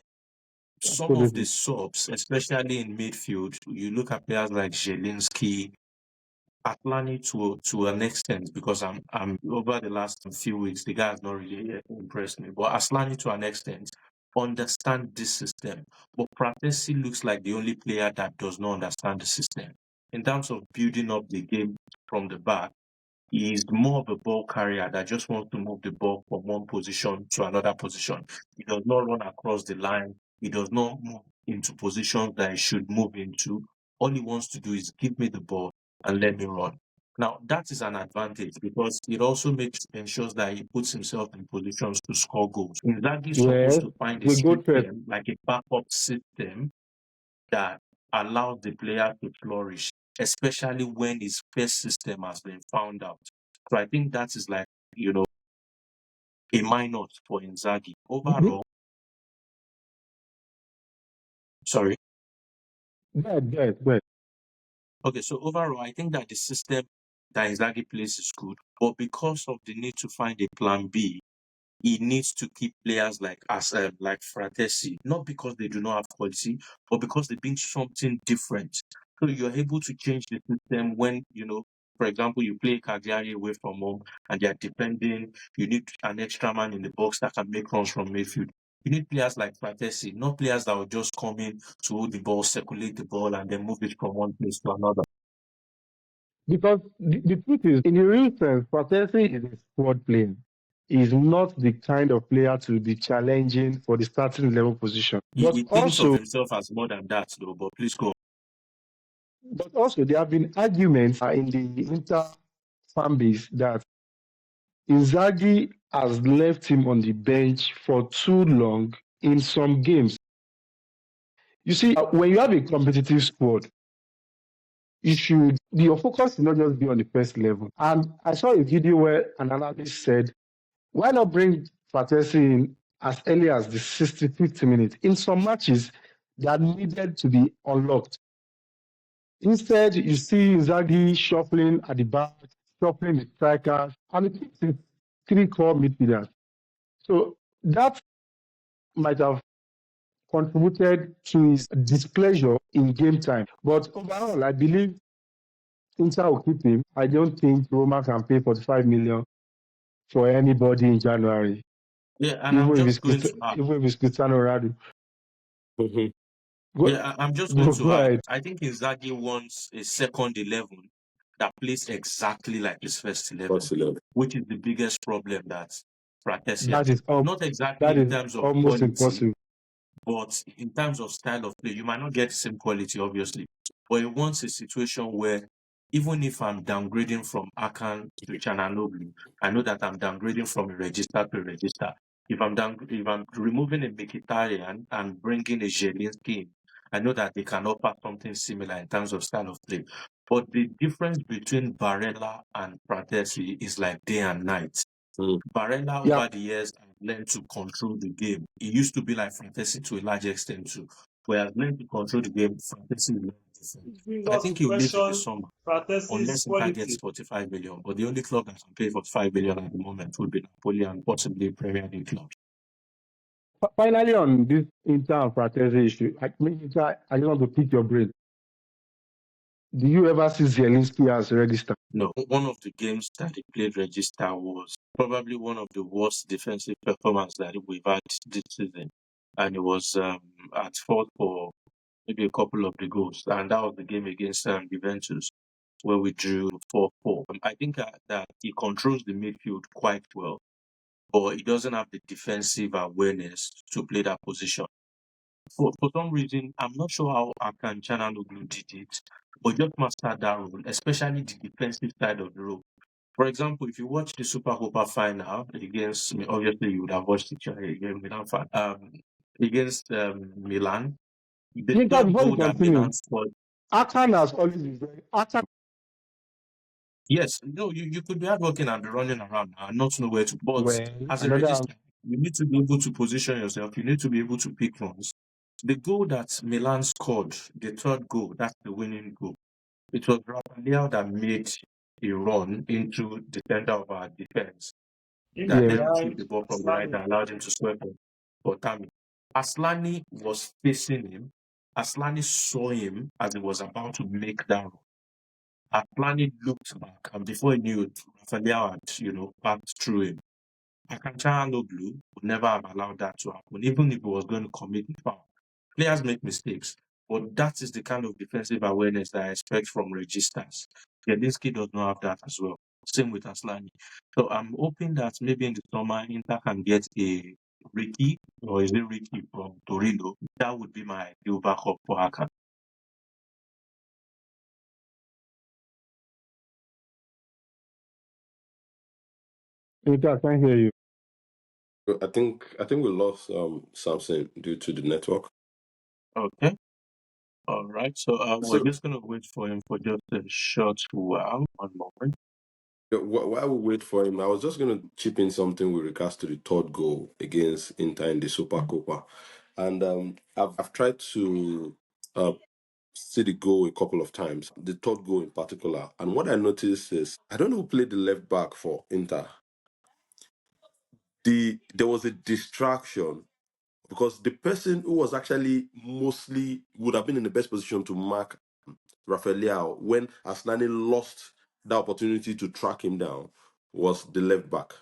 Some of the Absolutely. subs, especially in midfield, you look at players like Zielinski, Atlani to an extent, because I'm over the last few weeks, the guy has not really impressed me. But Aslani to an extent understand this system. But Pratesi looks like the only player that does not understand the system. In terms of building up the game from the back, he is more of a ball carrier that just wants to move the ball from one position to another position. He does not run across the line. He does not move into positions that he should move into. All he wants to do is give me the ball and let me run. Now, that is an advantage because it also ensures that he puts himself in positions to score goals. Inzaghi is supposed Yes, to find a we go first. system, like a backup system, that allows the player to flourish, especially when his first system has been found out. So I think that is like, a minus for Inzaghi. Overall, sorry. Good. Okay, so overall, I think that the system that Inzaghi plays is good, but because of the need to find a plan B, he needs to keep players like Fratesi, not because they do not have quality, but because they bring something different. So you're able to change the system when, for example, you play Cagliari away from home and they're defending, you need an extra man in the box that can make runs from midfield. You need players like Fratesi, not players that will just come in to hold the ball, circulate the ball, and then move it from one place to another. Because the truth is, in a real sense, Fratesi is a squad player. He's not the kind of player to be challenging for the starting level position. He thinks of himself as more than that, though, but please go on. But also, there have been arguments in the Inter fan base that Inzaghi has left him on the bench for too long in some games. You see, when you have a competitive squad, your focus should not just be on the first level. And I saw a video where an analyst said, why not bring Fratesi in as early as the 65th minute in some matches that needed to be unlocked? Instead, you see Inzaghi shuffling at the back, shuffling the strikers, and it keeps his three core midfielders. So that might have contributed to his displeasure in game time. But overall, I believe Inter will keep him. I don't think Roma can pay 45 million for anybody in January, Yeah, and I'm just going to add. even if it's Cristiano Ronaldo. Mhm. I'm just going to Go add. ahead. I think Inzaghi wants a second 11 that plays exactly like his first 11, First 11. which is the biggest problem that Fratesi That has. is Not exactly that in is terms of almost quality, impossible. but in terms of style of play. You might not get the same quality, obviously, but he wants a situation where even if I'm downgrading from Akan to Chananoglu, I know that I'm downgrading from a register to a register. If I'm removing a Mkhitaryan and bringing a Zielinski in, I know that they can offer something similar in terms of style of play. But the difference between Barella and Pratesi is like day and night. Barella Yeah, over the years have learned to control the game. It used to be like fantasy to a large extent too. Whereas learned to control the game, fantasy is very different. Which brings So I us think to he'll leave in the question summer Fratesi's unless Inter gets quality. 45 million. But the only club that can pay 45 million at the moment would be Napoli and possibly Premier League clubs. finally on this Inter and Fratesi issue, Inter, I just want to pick your brain. Do you ever see Zielinski as register? No, one of the games that he played register was probably one of the worst defensive performances that we've had this season. And it was at fault for maybe a couple of the goals. And that was the game against Juventus, where we drew 4-4. I think that he controls the midfield quite well, but he doesn't have the defensive awareness to play that position. For some reason, I'm not sure how Akan Chananoglu did it, but just mastered that role, especially the defensive side of the role. For example, if you watch the Super Copa final against, obviously you would have watched it again, Milan fan, against Milan, the Inter, third before you goal that continue, Milan scored. Akan has always been very. Akan, Yes, no, you could be hardworking and be running around and not know where to. But well, as a another. register, you need to be able to position yourself. You need to be able to pick runs. The goal that Milan scored, the third goal, that's the winning goal. It was Rafael that made a run into the center of our defense In that Yeah, then received behind the ball from the right Aslani. and allowed him to square for Tammy. Aslani was facing him. Aslani saw him as he was about to make that run. Aslani looked back, and before he knew it, Rafael had, passed through him. Akancha would never have allowed that to happen, even if he was going to commit a foul. Players make mistakes, but that is the kind of defensive awareness that I expect from registers. Zielinski does not have that as well. Same with Aslani. So I'm hoping that maybe in the summer Inter can get a Ricky, or is it Ricky from Torino? That would be my ideal backup for Akan. Inter, I can't hear you. I think we lost Samson due to the network. Okay. All right. So we're So just going to wait for him for just a short while. One moment. while we wait for him, I was just going to chip in something with regards to the third goal against Inter in the Super Copa, and I've tried to see the goal a couple of times, the third goal in particular, and what I noticed is I don't know who played the left back for Inter. There was a distraction because the person who was actually mostly would have been in the best position to mark Rafael when Aslani lost the opportunity to track him down was the left back.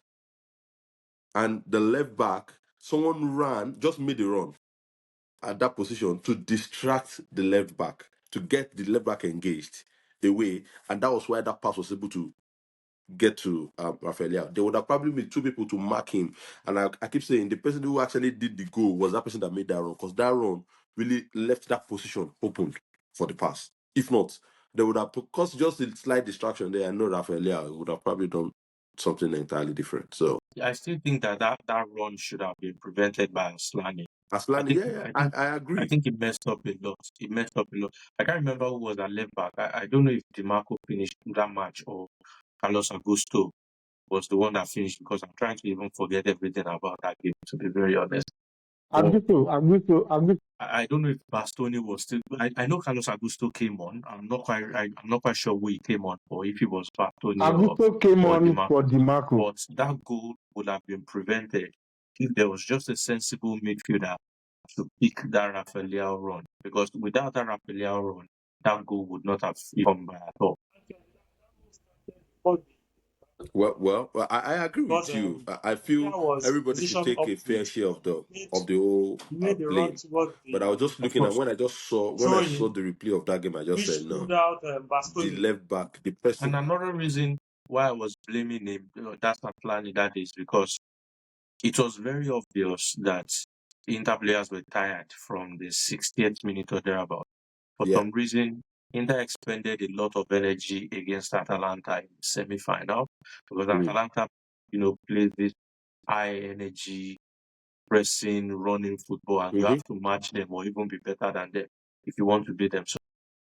And the left back, someone just made a run at that position to distract the left back, to get the left back engaged away. And that was why that pass was able to get to Rafael. There would have probably been two people to mark him. And I keep saying the person who actually did the goal was that person that made that run, because that run really left that position open for the pass. If not, they would have, because just a slight distraction there, I know Rafael would have probably done something entirely different. So I still think that run should have been prevented by Aslani. Aslani, I I agree. think he messed up a lot. He messed up a lot. I can't remember who was at left back. I don't know if DiMarco finished that match or Carlos Augusto was the one that finished, because I'm trying to even forget everything about that game, to be very honest. But Augusto. I don't know if Bastoni was still. I know Carlos Augusto came on. I'm not quite sure who he came on for, if it was Bastoni Augusto came or on for DiMarco. DiMarco. But that goal would have been prevented if there was just a sensible midfielder to pick that Rafael run. Because without that Rafael run, that goal would not have come by at all. But Well, I agree with because you. I Rafinha feel was everybody should positioned take a fair upwards, share of made the whole he made the run blame. towards But I was the just Of looking at course. when I saw throwing, the replay of that game, I just said which no. ruled out The Bastoni. left back, the And person. another reason why I was blaming him, that's not planning that is because it was very obvious that the Inter players were tired from the 60th minute or thereabout. For Yeah. some reason, Inter expended a lot of energy against Atalanta in the semi-final, because Atalanta, plays this high energy, pressing, running football, and you have to match them or even be better than them if you want to beat them. So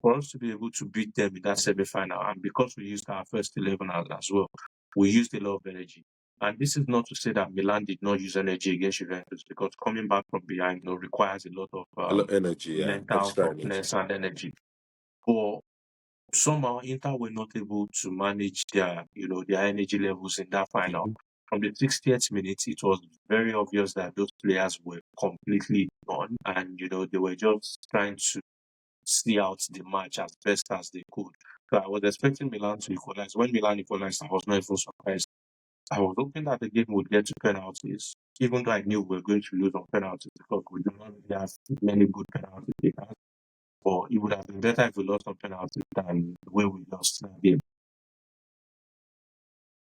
for us to be able to beat them in that semi-final, and because we used our first 11 as well, we used a lot of energy. And this is not to say that Milan did not use energy against Juventus, because coming back from behind, requires a lot of A lot of energy, yeah, mental extra energy. toughness and energy. But somehow Inter were not able to manage their energy levels in that final. From the 60th minute, it was very obvious that those players were completely gone, and they were just trying to see out the match as best as they could. So I was expecting Milan to equalize. When Milan equalized, I was not even surprised. I was hoping that the game would get to penalties, even though I knew we were going to lose on penalties because we do not really have many good penalty takers. But it would have been better if we lost on penalties than the way we lost that game.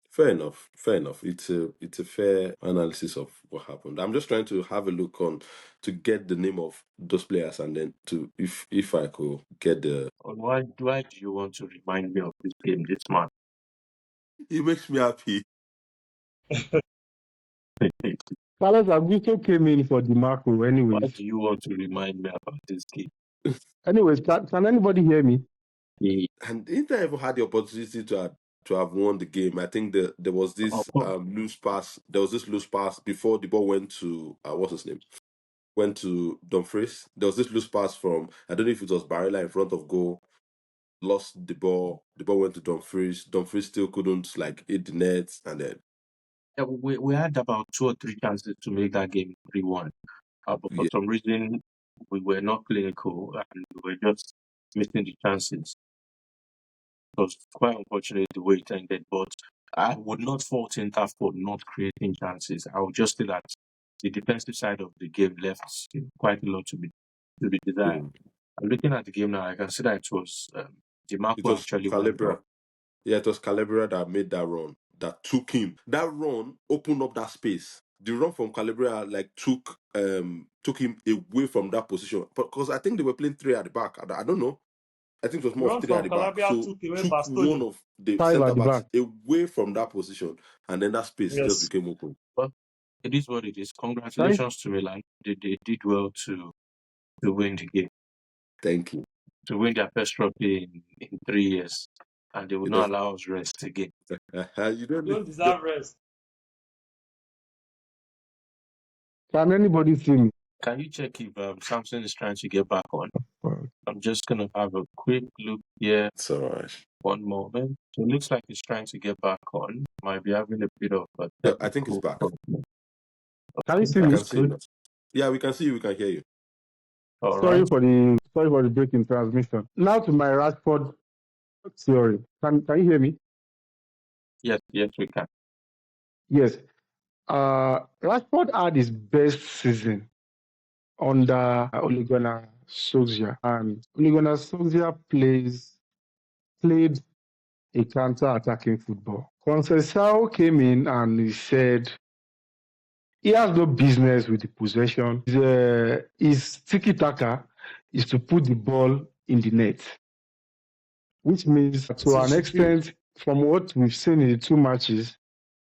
Fair enough. Fair enough. It's a fair analysis of what happened. I'm just trying to have a look on to get the name of those players, and then to if I could get the. Why do you want to remind me of this game this month? It makes me happy. Carlos Augusto came in for DiMarco Why anyways. do you want to remind me about this game? Anyways, can anybody hear me? Yeah. And Inter even had the opportunity to have won the game. I think there was this Of course. loose pass. There was this loose pass before the ball went to what's his name? Went to Dumfries. There was this loose pass from, I don't know if it was Barella in front of goal. Lost the ball. The ball went to Dumfries. Dumfries still couldn't hit the net, and then Yeah, we had about 2 or 3 chances to make that game 3-1. But for some reason, we were not clinical and we were just missing the chances. It was quite unfortunate the way it ended, but I would not fault Inter for not creating chances. I would just say that the defensive side of the game left quite a lot to be desired. I'm looking at the game now. I can see that it was it DiMarco was actually went Calabria. up. Yeah, it was Calabria that made that run. That took him. That run opened up that space. The run from Calabria took him away from that position. Because I think they were playing 3 at the back. I don't know. I think it was The more run of 3 at from the back. Calabria So took away took Bastoni. one of the 5 centre at the backs back. away from that position, and then that space just Yes. became open. Well, it is what it is. Congratulations to Milan. They did well to win the game, Thank you. to win their first trophy in 3 years, and they will It not was, allow us rest again. you don't You don't deserve rest. Can anybody see me? Can you check if Samson is trying to get back on? Well, I'm just going to have a quick look here. It's all right. One moment. So it looks like he's trying to get back on. Might be having a bit of a Yeah, I think it's technical back. problem. Can you see I me? can That's see you good. now. Yeah, we can see you. We can hear you. All Sorry right. for the break in transmission. Now to my Rashford theory. Can you hear me? Yes, we can. Yes. Rashford had his best season under Ole Gunnar Solskjaer, and Ole Gunnar Solskjaer played a counter-attacking football. Conceição came in and he said he has no business with the possession. His tiki-taka is to put the ball in the net, which means to an extent, from what we've seen in the 2 matches,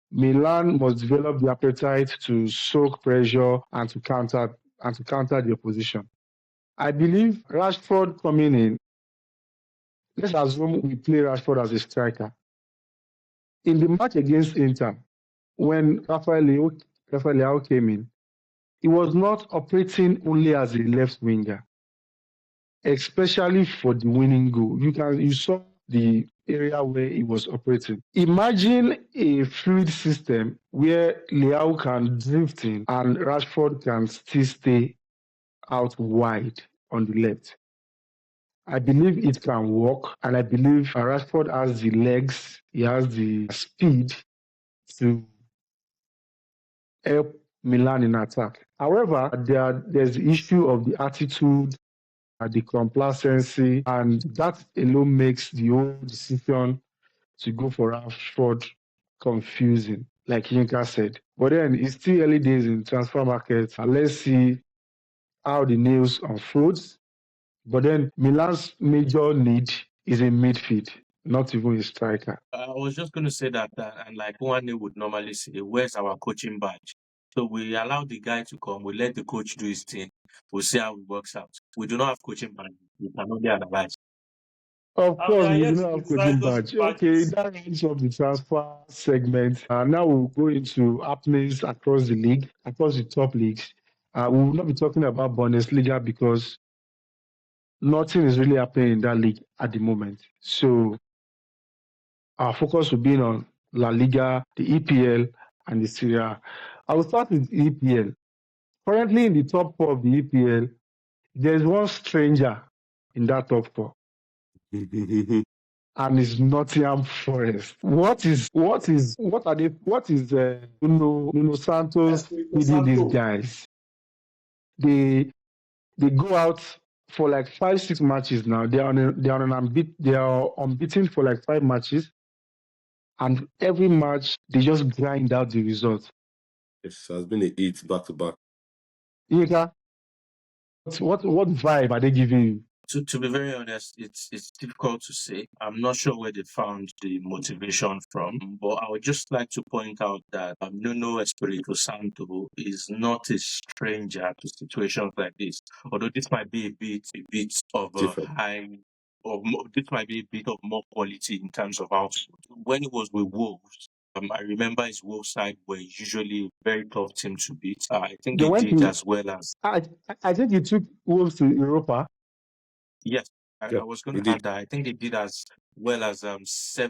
Milan must develop the appetite to soak pressure and to counter the opposition. I believe Rashford coming in, let's assume we play Rashford as a striker. In the match against Inter, when Rafael Leao came in, he was not operating only as a left winger, especially for the winning goal. You saw the area where he was operating. Imagine a fluid system where Leao can drift in and Rashford can still stay out wide on the left. I believe it can work, and I believe Rashford has the legs, he has the speed to help Milan in attack. However, there's the issue of the attitude, the complacency, and that alone makes the whole decision to go for Rashford confusing, like Yinka said. But then it's still early days in transfer market, and let's see how the news unfolds. But then Milan's major need is in midfield, not even a striker. I was just going to say that, and like one would normally say, where's our coaching badge? So we allow the guy to come, we let the coach do his thing, we'll see how it works out. We do not have coaching badge, we can only analyze. Of And we course, are we here do to not have criticize coaching those badge. Okay, badges. that ends up the transfer segment. Now we'll go into happenings across the league, across the top leagues. We will not be talking about Bundesliga because nothing is really happening in that league at the moment. So our focus will be on La Liga, the EPL, and the Serie A. I will start with EPL. Currently in the top four of the EPL, there's one stranger in that top four, and it's Nottingham Forest. What is Nuno Santos Espirito feeding these Santo. guys? They they go out for like 5, 6 matches now. They are unbeaten for like 5 matches, and every match they just grind out the result. It has been a 8 back to back. Yinka, what vibe are they giving you? To be very honest, it's difficult to say. I'm not sure where they found the motivation from, but I would just like to point out that Nuno Espirito Santo is not a stranger to situations like this. Although this might be a bit of a Different. high, this might be a bit of more quality in terms of output. When he was with Wolves, I remember his Wolves side were usually a very tough team to beat. I think They they went did to. as well as. I think he took Wolves to Europa. Yes, I, Yeah, I was going he to did. add that. I think they did as well as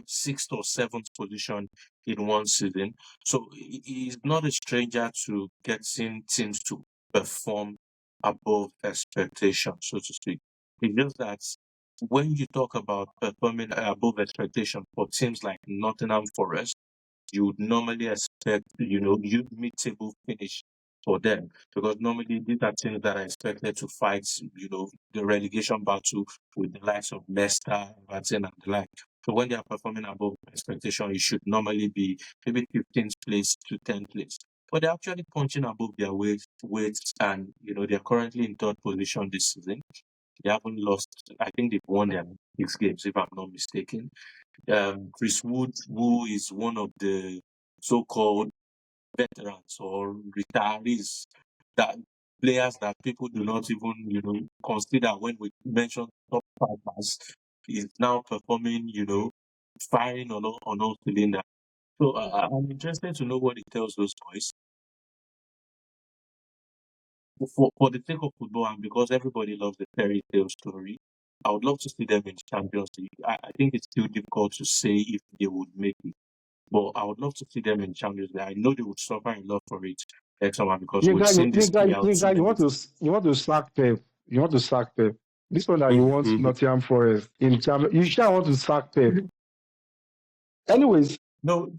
sixth or seventh position in one season. So he's not a stranger to getting teams to perform above expectation, so to speak. It's just that when you talk about performing above expectation for teams like Nottingham Forest, you would normally expect, you mid-table finish for them because normally these are teams that are expected to fight, the relegation battle with the likes of Leicester, Everton, and the like. So when they are performing above expectation, it should normally be maybe 15th place to 10th place. But they're actually punching above their weights, and they're currently in third position this season. They haven't lost. I think they've won their 6 games, if I'm not mistaken. Chris Wood, who is one of the so-called veterans or retirees, that players that people do not even consider when we mention top fighters, is now performing, firing on all cylinders. So I'm interested to know what he tells those boys. For the sake of football and because everybody loves the fairy tale story, I would love to see them in Champions League. I think it's still difficult to say if they would make it. But I would love to see them in Champions League. I know they would suffer a lot for it next summer because we've seen this play out too You many want to times. sack Pep. You want to sack Pep. This one that you want Mhm. Nottingham Forest in Champions. You sure want to sack Pep. Anyways, No,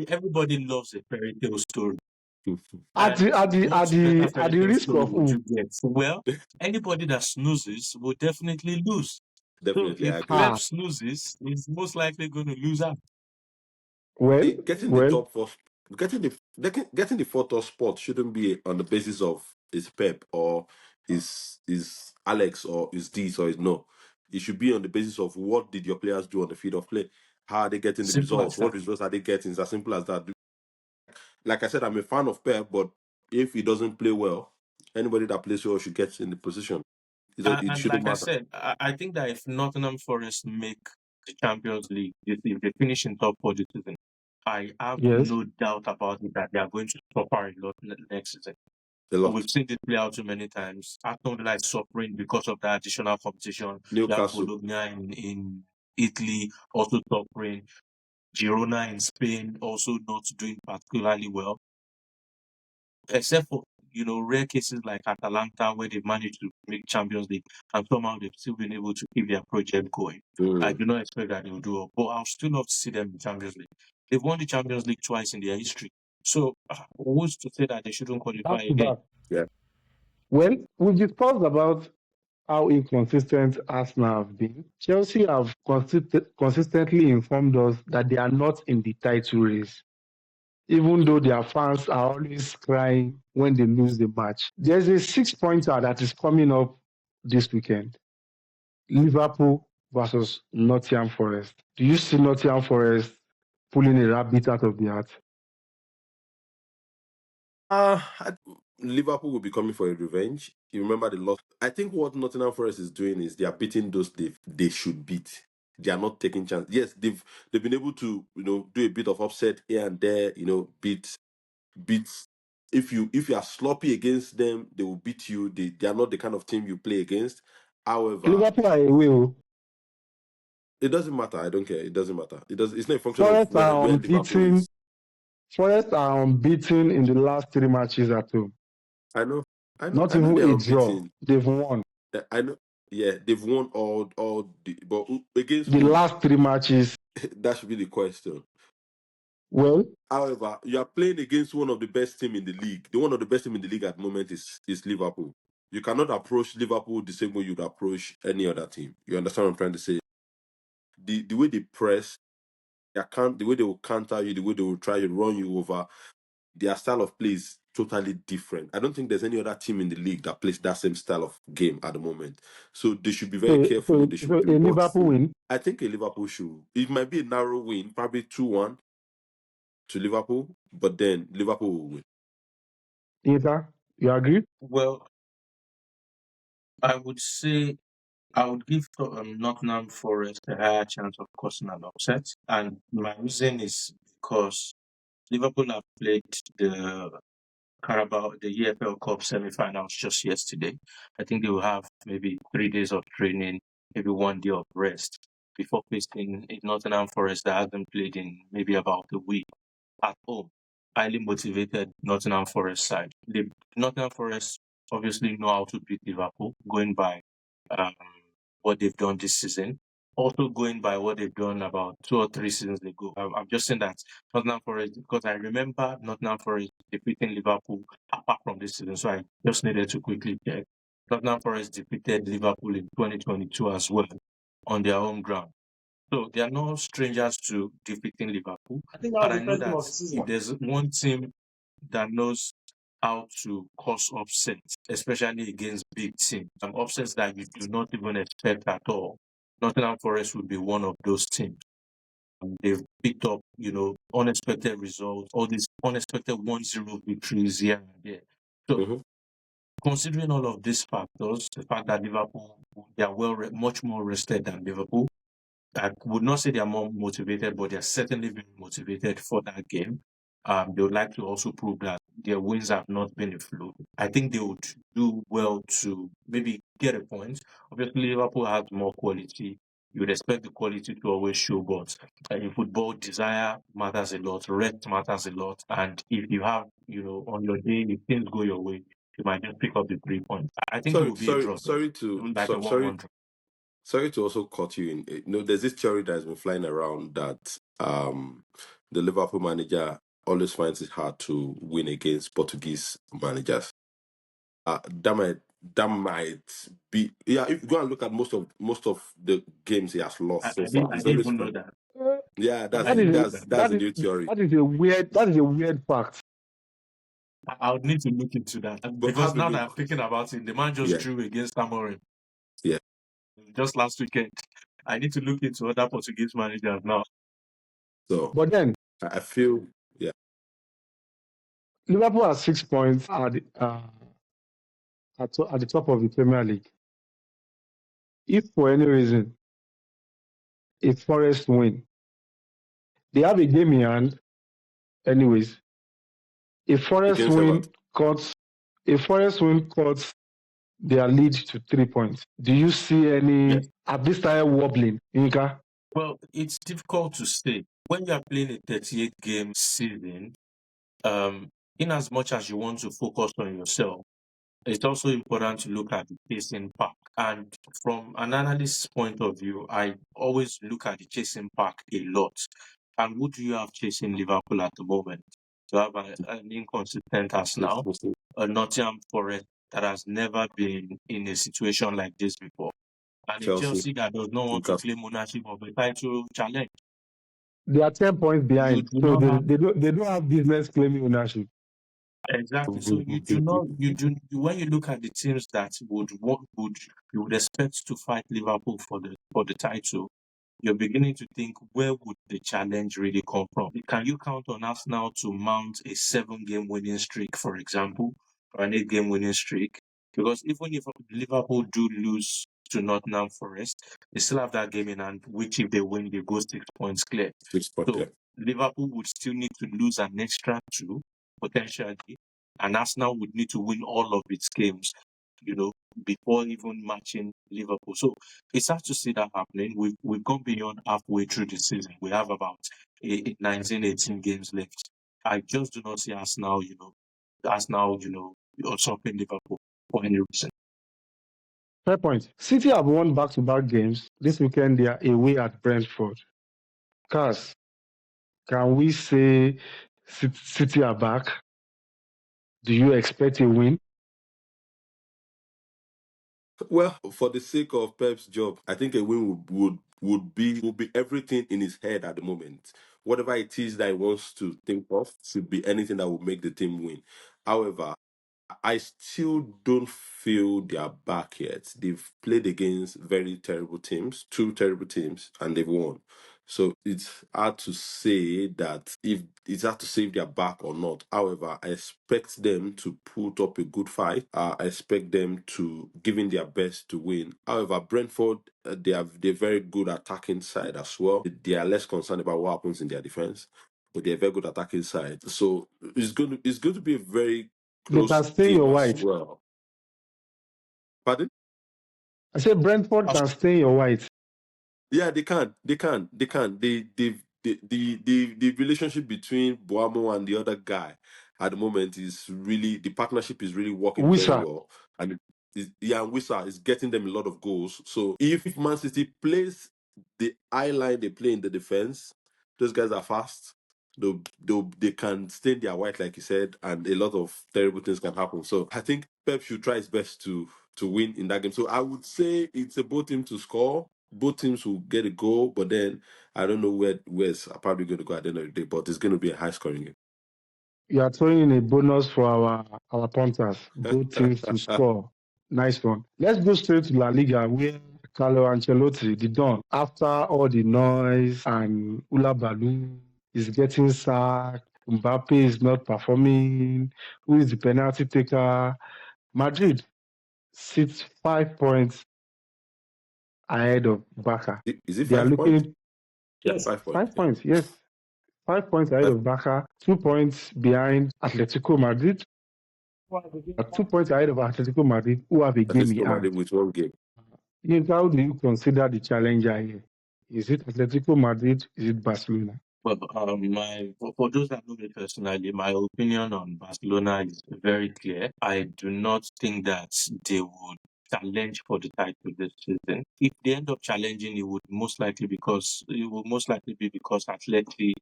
everybody loves a fairy tale story. at And the at the what at better the at fairy the tale risk story of would who? you get? Well, anybody that snoozes will definitely lose. So Definitely, I if agree. Pep Ah, snoozes, he's most likely going to lose out. well, Getting the well, top four, getting the fourth top spot shouldn't be on the basis of is Pep or is Alex or is this or is no. It should be on the basis of what did your players do on the field of play. How are they getting the Simple as results? What that. results are they getting? It's as simple as that. Like I said, I'm a fan of Pep, but if he doesn't play well, anybody that plays well should get in the position. It And shouldn't like I matter. said, I think that if Nottingham Forest make the Champions League, if they finish in top four this season, I have yes. no doubt about it that they are going to suffer a lot next season. A But lot. we've seen this play out too many times. Aston Villa is suffering because of that additional competition. You have Newcastle. Bologna in Italy also suffering. Girona in Spain also not doing particularly well, except for rare cases like Atalanta where they've managed to make Champions League and somehow they've still been able to keep their project going. I Mm. do not expect that they will do it, but I'll still love to see them in Champions League. They've won the Champions League twice in their history, so who's to say that they shouldn't qualify Back to again? back. Yeah. Well, we've discussed about how inconsistent Arsenal have been. Chelsea have consistently informed us that they are not in the title race, even though their fans are always crying when they lose the match. There's a 6-pointer that is coming up this weekend. Liverpool versus Nottingham Forest. Do you see Nottingham Forest pulling a rabbit out of the hat? Liverpool will be coming for a revenge. You remember the loss. I think what Nottingham Forest is doing is they are beating those they should beat. they are not taking chance. Yes, they've been able to do a bit of upset here and there. Beat. If you are sloppy against them, they will beat you. They are not the kind of team you play against. However, Liverpool are away. Oh. it doesn't matter. I don't care. It doesn't matter. It's not a function of Forest are where Liverpool unbeaten. is. Forest are unbeaten in the last 3 matches at home. I know. Not I know even they're a draw. unbeaten. They've won. I know. Yeah, they've won but against The who? last 3 matches. That should be the question. Well, However, you are playing against one of the best team in the league. The one of the best team in the league at the moment is Liverpool. You cannot approach Liverpool the same way you'd approach any other team. You understand what I'm trying to say? The way they press, the way they will counter you, the way they will try to run you over, their style of play is totally different. I don't think there's any other team in the league that plays that same style of game at the moment. So they should be very so, careful. so, They so should be a Liverpool watchful. win. I think a Liverpool should. It might be a narrow win, probably 2-1 to Liverpool, but then Liverpool will win. Inter, you agree? Well, I would say I would give Nottingham Forest a higher chance of causing an upset. And my reason is because Liverpool have played the Carabao, the EFL Cup semi-finals just yesterday. I think they will have maybe 3 days of training, maybe 1 day of rest before facing a Nottingham Forest that hasn't played in maybe about a week at home. Highly motivated Nottingham Forest side. The Nottingham Forest obviously know how to beat Liverpool, going by um, what they've done this season. Also going by what they've done about 2 or 3 seasons ago. I'm just saying that Nottingham Forest, because I remember Nottingham Forest defeating Liverpool apart from this season, so I just needed to quickly check. Nottingham Forest defeated Liverpool in 2022 as well on their home ground. So they are no strangers to defeating Liverpool. I think that And was I the know first game that of the season. if there's one team that knows how to cause upsets, especially against big teams, and upsets that you do not even expect at all, Nottingham Forest would be one of those teams. They've picked up, unexpected results, all these unexpected 1-0 victories here and there. So, Mhm. considering all of these factors, the fact that Liverpool, they are much more rested than Liverpool, I would not say they are more motivated, but they are certainly very motivated for that game. They would like to also prove that their wins have not been a fluke. I think they would do well to maybe get a point. Obviously, Liverpool has more quality. You would expect the quality to always show, but in football, desire matters a lot, rest matters a lot. And if you have, on your day, if things go your way, you might just pick up the 3 points. I think it will be a draw, though. Like a 1-1 draw. Sorry to also cut you in. There's this theory that has been flying around that the Liverpool manager always finds it hard to win against Portuguese managers. That might be, yeah. If you go and look at most of the games he has lost so far, I it's didn't always even know fun. that. Yeah, I That didn't is know that's that. that's a new theory. that is a weird fact. I would need to look into that But because have a now that I'm look. thinking about it, the man just Yeah, drew against Amorim yeah. just last weekend. I need to look into other Portuguese managers now. So But then I feel, yeah. Liverpool has 6 points at the top of the Premier League. If for any reason a Forest win, they have a game in hand. Anyways, a Forest Against win Everton. cuts their lead to 3 points. Do you see Yes. any at this time wobbling, Inka? Well, it's difficult to say. When you are playing a 38 game season, in as much as you want to focus on yourself, it's also important to look at the chasing pack. And from an analyst's point of view, I always look at the chasing pack a lot. And who do you have chasing Liverpool at the moment? You have an inconsistent Arsenal, a Nottingham Forest that has never been in a situation like this before, and a Chelsea, Chelsea that does not want to Newcastle. claim ownership of a title challenge. They are 10 points You behind, do so not have they don't have business claiming ownership. exactly. So when you look at the teams that you would expect to fight Liverpool for the title, you're beginning to think, where would the challenge really come from? Can you count on Arsenal to mount a 7-game winning streak, for example, or an 8-game winning streak? Because even if Liverpool do lose to Nottingham Forest. They still have that game in hand, which if they win, they go 6 points clear. 6 points So clear. Liverpool would still need to lose an extra 2, potentially, and Arsenal would need to win all of its games, before even matching Liverpool. So it's hard to see that happening. We've gone beyond halfway through the season. We have about 19, 18 games left. I just do not see Arsenal, usurping Liverpool for any reason. Fair point. City have won back-to-back games. This weekend, they are away at Brentford. Cars, can we say City are back? Do you expect a win? Well, for the sake of Pep's job, I think a win would be everything in his head at the moment. Whatever it is that he wants to think of should be anything that will make the team win. However, I still don't feel they are back yet. They've played against very terrible teams, 2 terrible teams, and they've won. So it's hard to say that if they're back or not. However, I expect them to put up a good fight. I expect them to give in their best to win. However, Brentford, they're very good attacking side as well. They are less concerned about what happens in their defense, but they're very good attacking side. So it's going to be a very They close can stay game your as white. well. Pardon? I said Brentford can stay your white. Yeah, they can. The relationship between Boamo and the other guy at the moment is really, the partnership is really working very Wissa. well. And and Wissa is getting them a lot of goals. So if Man City plays the eye line they play in the defense, those guys are fast. They can stain their white, like you said, and a lot of terrible things can happen. So I think Pep should try his best to win in that game. So I would say it's a both team to score. Both teams will get a goal, but then I don't know where's probably going to go at the end of the day. But it's going to be a high scoring game. You are throwing in a bonus for our punters. Both teams to score. Nice one. Let's go straight to La Liga, where Carlo Ancelotti, the Don, after all the noise and Ula Baloo is getting sacked, Mbappe is not performing, who is the penalty taker? Madrid sits 5 points ahead of Barca. Is it They are 5 points? looking Yeah, Yes. 5 points. 5 points, yes. 5 points ahead of Barca, 2 points behind Atletico Madrid, 2 points ahead of Atletico Madrid, who have a game in Atletico Madrid hand. with 1 game. How do you consider the challenger here? Is it Atletico Madrid? Is it Barcelona? Well, for those that know me personally, my opinion on Barcelona is very clear. I do not think that they would challenge for the title this season. If they end up challenging, it will most likely be because Atleti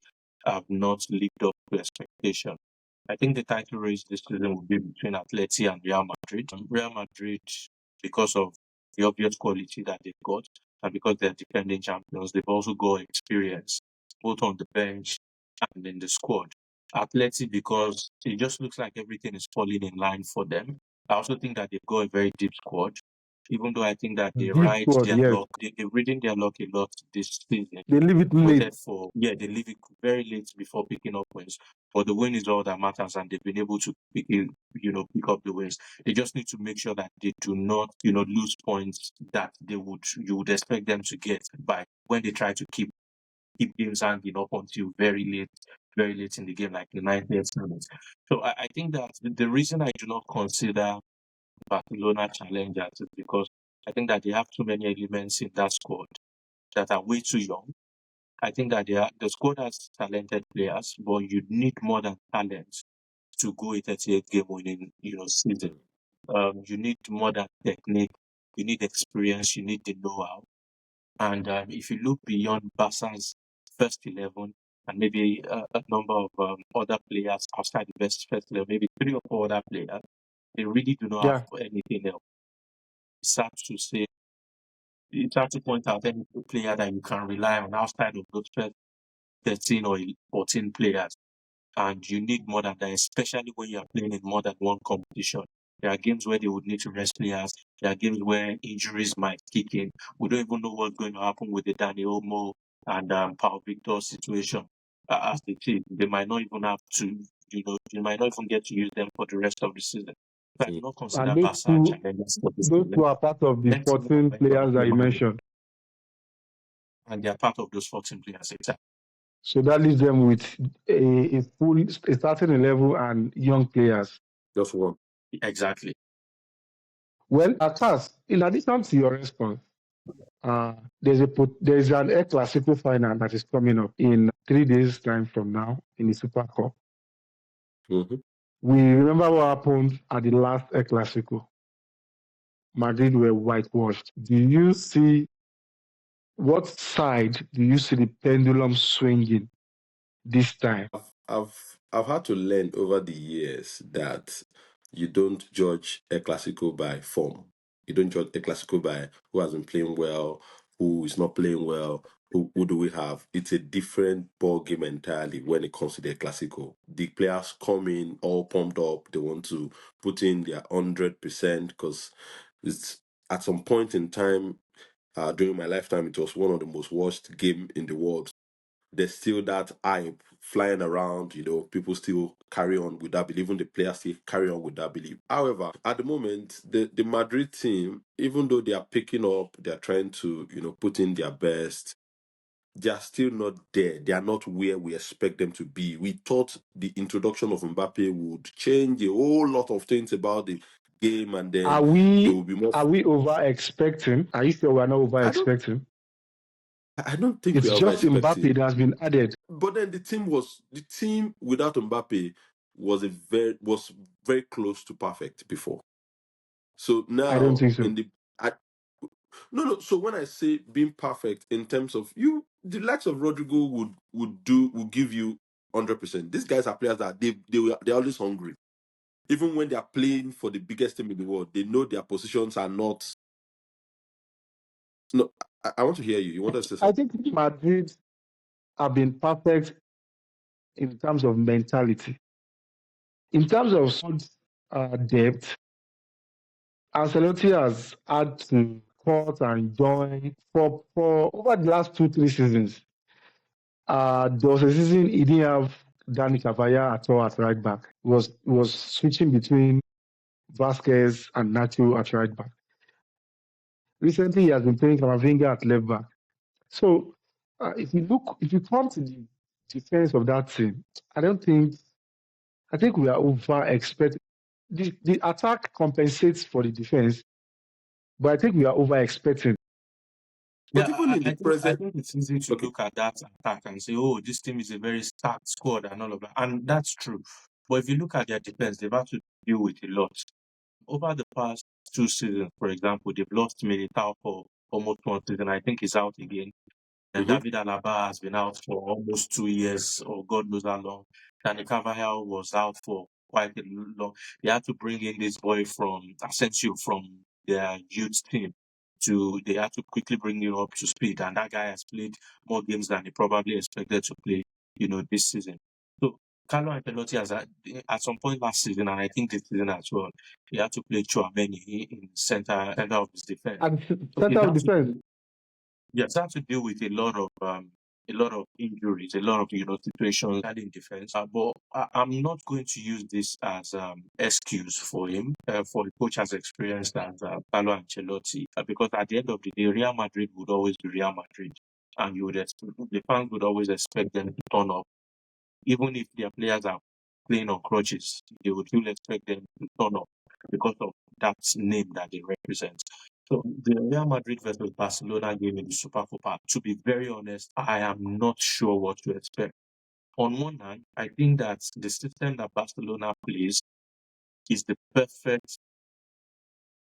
have not lived up to expectation. I think the title race this season will be between Atleti and Real Madrid. Real Madrid, because of the obvious quality that they've got, and because they're defending champions, they've also got experience both on the bench and in the squad. Atleti, because it just looks like everything is falling in line for them. I also think that they've got a very deep squad, even though I think that they Deep ride squad, their yes. luck. They're reading their luck a lot this season. They leave it late. They leave it very late before picking up wins. But the win is all that matters, and they've been able to pick up the wins. They just need to make sure that they do not, lose points that you would expect them to get by when they try to keep games hanging up until very late in the game, like the 90th minute. So I think that the reason I do not consider Barcelona challengers is because I think that they have too many elements in that squad that are way too young. I think that the squad has talented players, but you need more than talent to go a 38 game winning season. You need more than technique, you need experience, you need the know-how. And if you look beyond Barca's first 11 and maybe a number of other players outside the best first 11, maybe 3 or 4 other players, they really do not have anything else. It's hard to say. It's hard to point out any player that you can rely on outside of those first 13 or 14 players. And you need more than that, especially when you are playing in more than one competition. There are games where they would need to rest players. There are games where injuries might kick in. We don't even know what's going to happen with the Dani Olmo and Paul Victor situation as the team. They might not even have to, they might not even get to use them for the rest of the season. I do not consider And Barca challengers for this those two moment. are part of the Let's talk 14 about players that you Real Madrid, mentioned. and they are part of those 14 players. Exactly. So that leaves them with a starting level and young players. Just one. Exactly. Well, Akas, in addition to your response, there's an El Clasico final that is coming up in 3 days' time from now in the Super Cup. Mm-hmm. We remember what happened at the last El Clasico. Madrid were whitewashed. What side do you see the pendulum swinging this time? I've had to learn over the years that you don't judge a Classico by form. You don't judge a Classico by who has been playing well, who is not playing well, who do we have. It's a different ball game entirely when it comes to the Classico. The players come in all pumped up. They want to put in their 100% because it's at some point in time during my lifetime, it was one of the most watched game in the world. There's still that hype flying around, people still carry on with that belief. Even the players still carry on with that belief. However, at the moment, the Madrid team, even though they are picking up, they're trying to, put in their best, they are still not there. They are not where we expect them to be. We thought the introduction of Mbappe would change a whole lot of things about the game, and then Are there we will be more. are we over expecting? Are you sure we're not over I don't. expecting? I don't think It's we're over just Mbappe expecting. that has been added. But then the team without Mbappe was very close to perfect before. So I don't now think so. no. So when I say being perfect in terms of the likes of Rodrigo would give you 100%. These guys are players that they're always hungry. Even when they are playing for the biggest team in the world, they know their positions are not. No, I want to hear you. You want to say I something? think Madrid have been perfect in terms of mentality. In terms of squad depth, Ancelotti has had to cut and join for over the last 2-3 seasons. There was a season he didn't have Dani Cavaya at all at right back. He was switching between Vasquez and Nacho at right back. Recently, he has been playing Camavinga at left back. So, if you come to the defense of that team, I think we are over expecting. The attack compensates for the defense, but I think we are over expecting. But Yeah, even in the I present, think it's easy to okay, look at that attack and say, oh, this team is a very stacked squad and all of that. And that's true. But if you look at their defense, they've had to deal with a lot. Over the past 2 seasons, for example, they've lost Militao for almost 1 season. I think he's out again. And mm-hmm. David Alaba has been out for almost 2 years, or God knows how long. Danny Carvajal was out for quite a long. They had to bring in this boy from Asensio from their youth team. They had to quickly bring him up to speed, and that guy has played more games than he probably expected to play, this season. So Carlo Ancelotti has at some point last season, and I think this season as well, he had to play Chouameni in center of his defense. And So he center of had to defense, Yes, I have to deal with a lot of injuries, a lot of situations in defense. But I'm not going to use this as excuse for him, for the coach has experienced as Carlo Ancelotti, because at the end of the day, Real Madrid would always be Real Madrid, and the fans would always expect them to turn up, even if their players are playing on crutches. They would still expect them to turn up because of that name that they represent. So the Real Madrid versus Barcelona game in the Super Copa, to be very honest, I am not sure what to expect. On one hand, I think that the system that Barcelona plays is the perfect,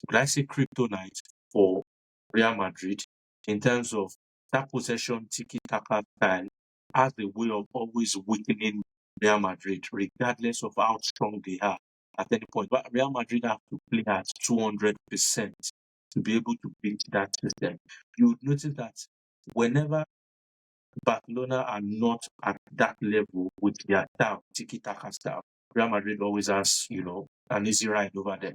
would I say, kryptonite for Real Madrid in terms of that possession tiki-taka style has a way of always weakening Real Madrid, regardless of how strong they are at any point. But Real Madrid have to play at 200% to be able to beat that system. You would notice that whenever Barcelona are not at that level with their style, tiki-taka style, Real Madrid always has, an easy ride over there.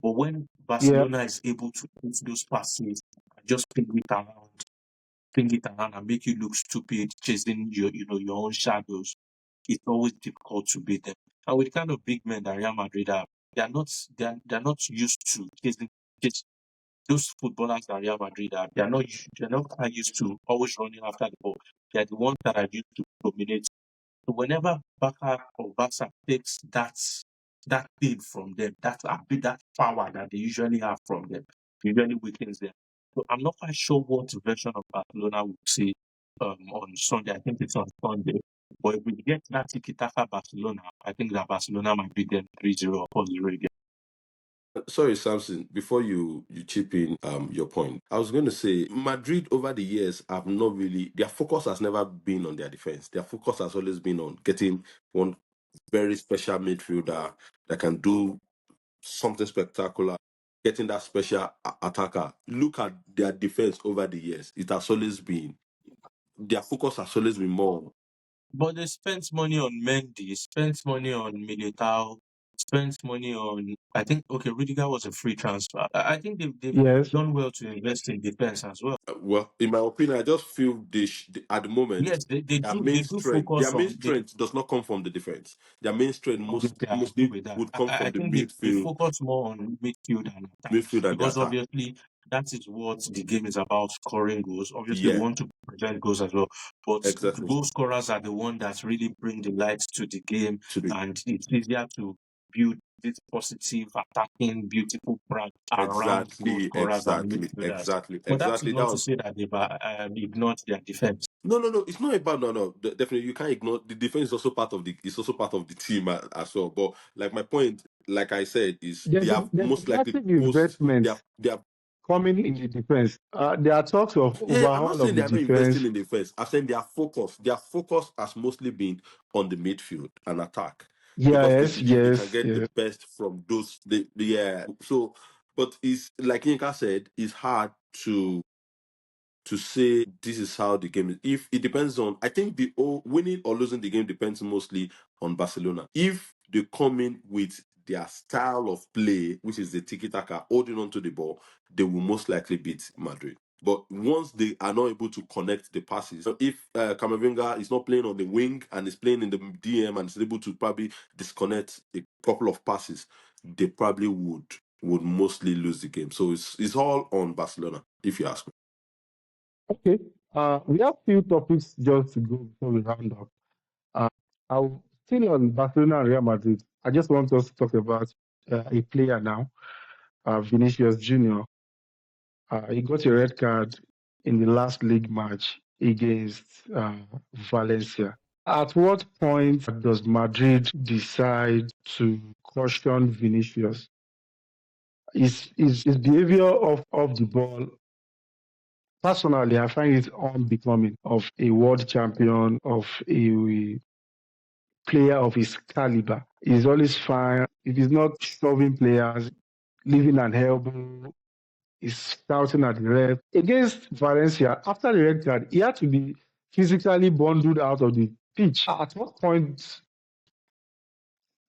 But when yeah, Barcelona is able to put those passes and just ping it around and make you look stupid, chasing your own shadows, it's always difficult to beat them. And with the kind of big men that Real Madrid have, they're not used to chasing those footballers that Real Madrid are. They're not quite used to always running after the ball. They're the ones that are used to dominate. So whenever Barca takes that thing from them, that power that they usually have from them, usually weakens them. So I'm not quite sure what version of Barcelona we'll see on Sunday. I think it's on Sunday. But if we get that tiki-taka Barcelona, I think that Barcelona might beat them 3-0 or 4-0 again. Sorry, Samson, before you chip in your point, I was going to say Madrid over the years have not really, their focus has never been on their defense. Their focus has always been on getting one very special midfielder that can do something spectacular, getting that special attacker. Look at their defense over the years. It has always been, their focus has always been more. But they spent money on Mendy, spent money on Militao, spent money on, I think, okay, Rudiger was a free transfer. I think they've Yes. done well to invest in defense as well. Well, in my opinion, I just feel at the moment Yes, they their do their focus main on, strength does not come from the defense. Their main strength obviously I agree mostly with that. would come I from the think they midfield, focus more on midfield and attack and the because attack. obviously that is what the game is about, scoring goals. Obviously we Yeah, want to prevent goals as well, but exactly. goal scorers are the one that really bring the light to the game, To the and it's easier to build this positive, attacking, beautiful brand around goal scorers and midfielders. But that is exactly. That not to was say that they've ignored their defense. no. It's not about no. Definitely, you can't ignore the defense. Is also part of the. It's also part of the team as well. But like my point, like I said, is they have There's most a likely massive post. investment They have. coming in the defense. There are talks of Yeah, I'm not overhaul saying of they the are not investing defense. in defense. I'm saying their focus has mostly been on the midfield and attack because they Yes, believe they can yes, get the yes. best from those. Yeah. So, but it's like Yinka said, it's hard to say this is how the game is. If it depends on, I think winning or losing the game depends mostly on Barcelona. If they come in with their style of play, which is the tiki taka, holding on to the ball, they will most likely beat Madrid. But once they are not able to connect the passes, so if Camavinga is not playing on the wing and is playing in the DM and is able to probably disconnect a couple of passes, they probably would mostly lose the game. So it's all on Barcelona, if you ask me. Okay. We have few topics just to go before we round up. Uh, I'll still on Barcelona and Real Madrid. I just want us to talk about a player now, Vinicius Junior. He got a red card in the last league match against Valencia. At what point does Madrid decide to caution Vinicius? His behavior off the ball, personally, I find it unbecoming of a world champion, of a player of his caliber. He's always fine. If he's not shoving players, leaving an elbow, he's shouting at the ref. Against Valencia, after the red card, he had to be physically bundled out of the pitch. At what point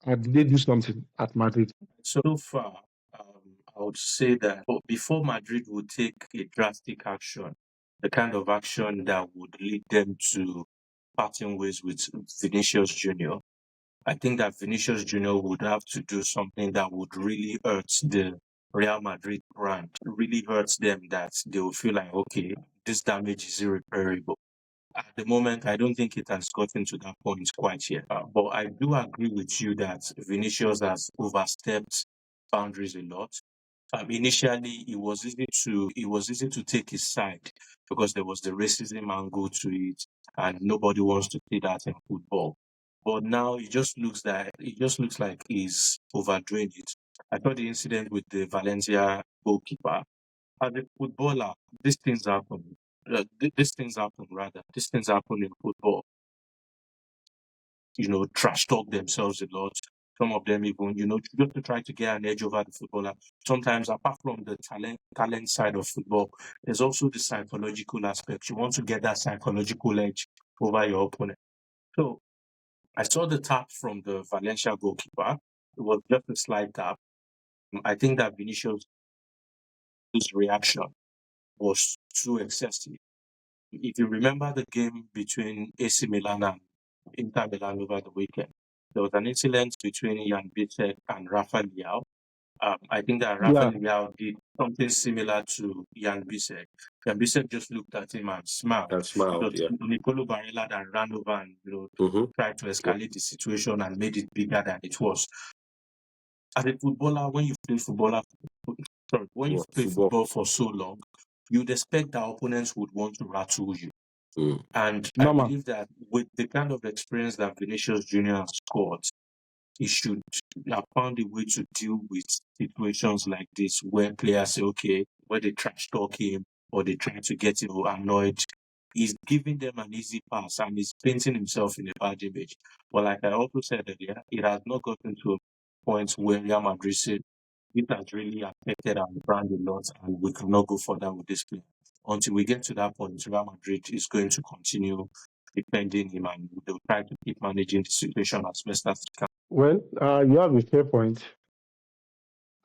did they do something at Madrid? So far, I would say that before Madrid would take a drastic action, the kind of action that would lead them to parting ways with Vinicius Junior, I think that Vinicius Junior would have to do something that would really hurt the Real Madrid brand, really hurts them, that they will feel like, okay, this damage is irreparable. At the moment, I don't think it has gotten to that point quite yet. But I do agree with you that Vinicius has overstepped boundaries a lot. Initially, it was easy to take his side because there was the racism angle to it, and nobody wants to see that in football. But now it just looks like he's overdoing it. I thought the incident with the Valencia goalkeeper, as a footballer, these things happen. These things happen rather. These things happen in football. Trash talk themselves a lot. Some of them even, just to try to get an edge over the footballer. Sometimes, apart from the talent side of football, there's also the psychological aspect. You want to get that psychological edge over your opponent. So I saw the tap from the Valencia goalkeeper. It was just a slight tap. I think that Vinicius' reaction was too excessive. If you remember the game between AC Milan and Inter Milan over the weekend, there was an incident between Jan Bisek and Rafa Leao. I think that Rafa Yeah, Leao did something similar to Jan Bisek. Jan Bisek just looked at him and smiled. And It smiled, was yeah. Nicolo Barella that ran over and Mm-hmm. tried to Yeah. escalate the situation and made it bigger than it was. As a footballer, when you play What football? football for so long, you'd expect that opponents would want to rattle you. Mm. And I normal. believe that with the kind of experience that Vinicius Jr. has scored, he should have found a way to deal with situations like this where players say, okay, where they trash talk him or they try to get him annoyed. He's giving them an easy pass and he's painting himself in a bad image. But like I also said earlier, it has not gotten to a point where Real Madrid said it has really affected our brand a lot and we cannot go further with this player. Until we get to that point, Real Madrid is going to continue defending him and they'll try to keep managing the situation as best as they can. Well, you have a fair point.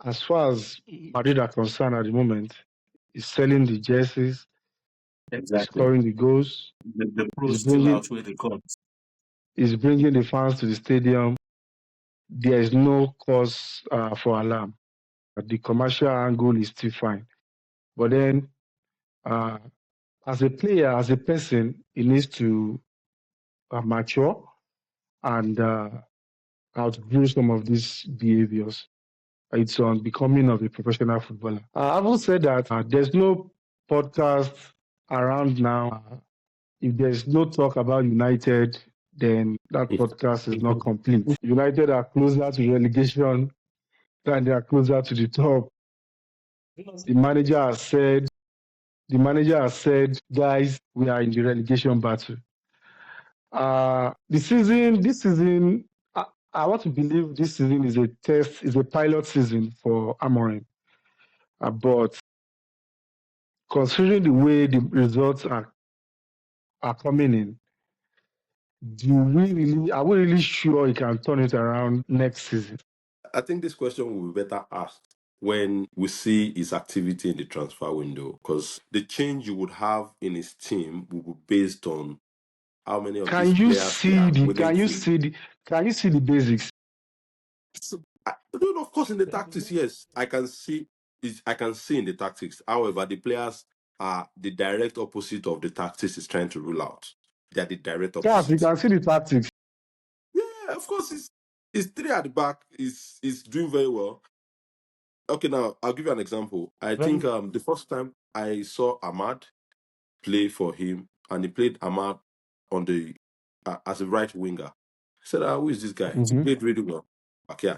As far as Madrid are concerned at the moment, he's selling the jerseys, he's Exactly. scoring the goals, The pros he's still bringing outweigh the cons. he's bringing the fans to the stadium. There is no cause for alarm. The commercial angle is still fine. But then, as a player, as a person, he needs to mature and outgrow some of these behaviors. It's on becoming of a professional footballer. I've also said that there's no podcast around now. If there's no talk about United, then that podcast is not complete. United are closer to relegation than they are closer to the top. The manager has said, guys, we are in the relegation battle. This season, I want to believe this season is a pilot season for Amorim. But considering the way the results are coming in, are we really sure he can turn it around next season? I think this question will be better asked when we see his activity in the transfer window, because the change you would have in his team will be based on how many of these Can you players they see are the willing to. can you see the basics? No, of course, in the tactics, yes, I can see. I can see in the tactics. However, the players are the direct opposite of the tactics is trying to rule out. They are the direct Yes, you opposite. can see the tactics. Yeah, of course, it's three at the back. Is doing very well. Okay, now I'll give you an example. I think the first time I saw Ahmad play for him, and he played Ahmad on the as a right winger. I said, "Who is this guy?" He played really well. Okay,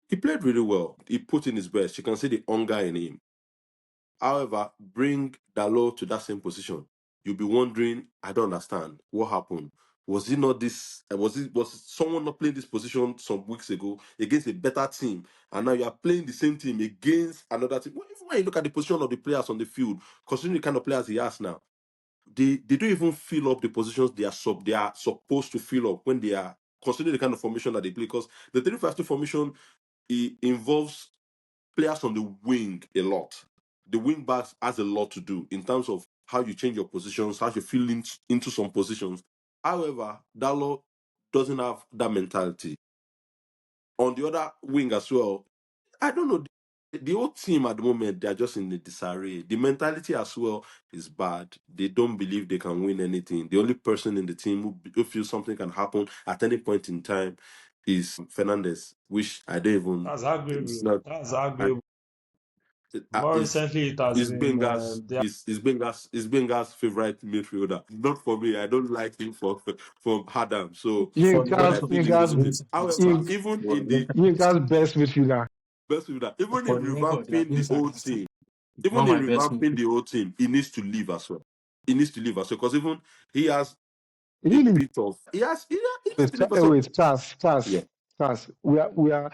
he played really well. He put in his best. You can see the hunger in him. However, bring Dalot to that same position, you'll be wondering, I don't understand what happened. Was it not this? Was someone not playing this position some weeks ago against a better team, and now you are playing the same team against another team? Well, even when you look at the position of the players on the field, considering the kind of players he has now, they don't even fill up the positions they are supposed to fill up when they are considering the kind of formation that they play. Because the 3-5-2 formation, it involves players on the wing a lot. The wing backs has a lot to do in terms of how you change your positions, how you fill into some positions. However, Dalot doesn't have that mentality. On the other wing as well, I don't know. The whole team at the moment, they're just in the disarray. The mentality as well is bad. They don't believe they can win anything. The only person in the team who feels something can happen at any point in time is Fernandez, which I don't even. That's It's arguable. not. That's I, arguable. More recently, it has is been Benga's there. is Benga's favorite midfielder. Not for me. I don't like him for Adam. So For the when rest I Yinka's of feel the he's going to be. Yinka's season, However, Yin- even for in the Yinka's best midfielder. best midfielder, even in the record, revamping the whole team, even not in my best revamping midfielder. the whole team, he needs to leave as well. He needs to leave as well because even he has a Really? bit of he needs to leave as well. Wait, Yeah. Taz. We are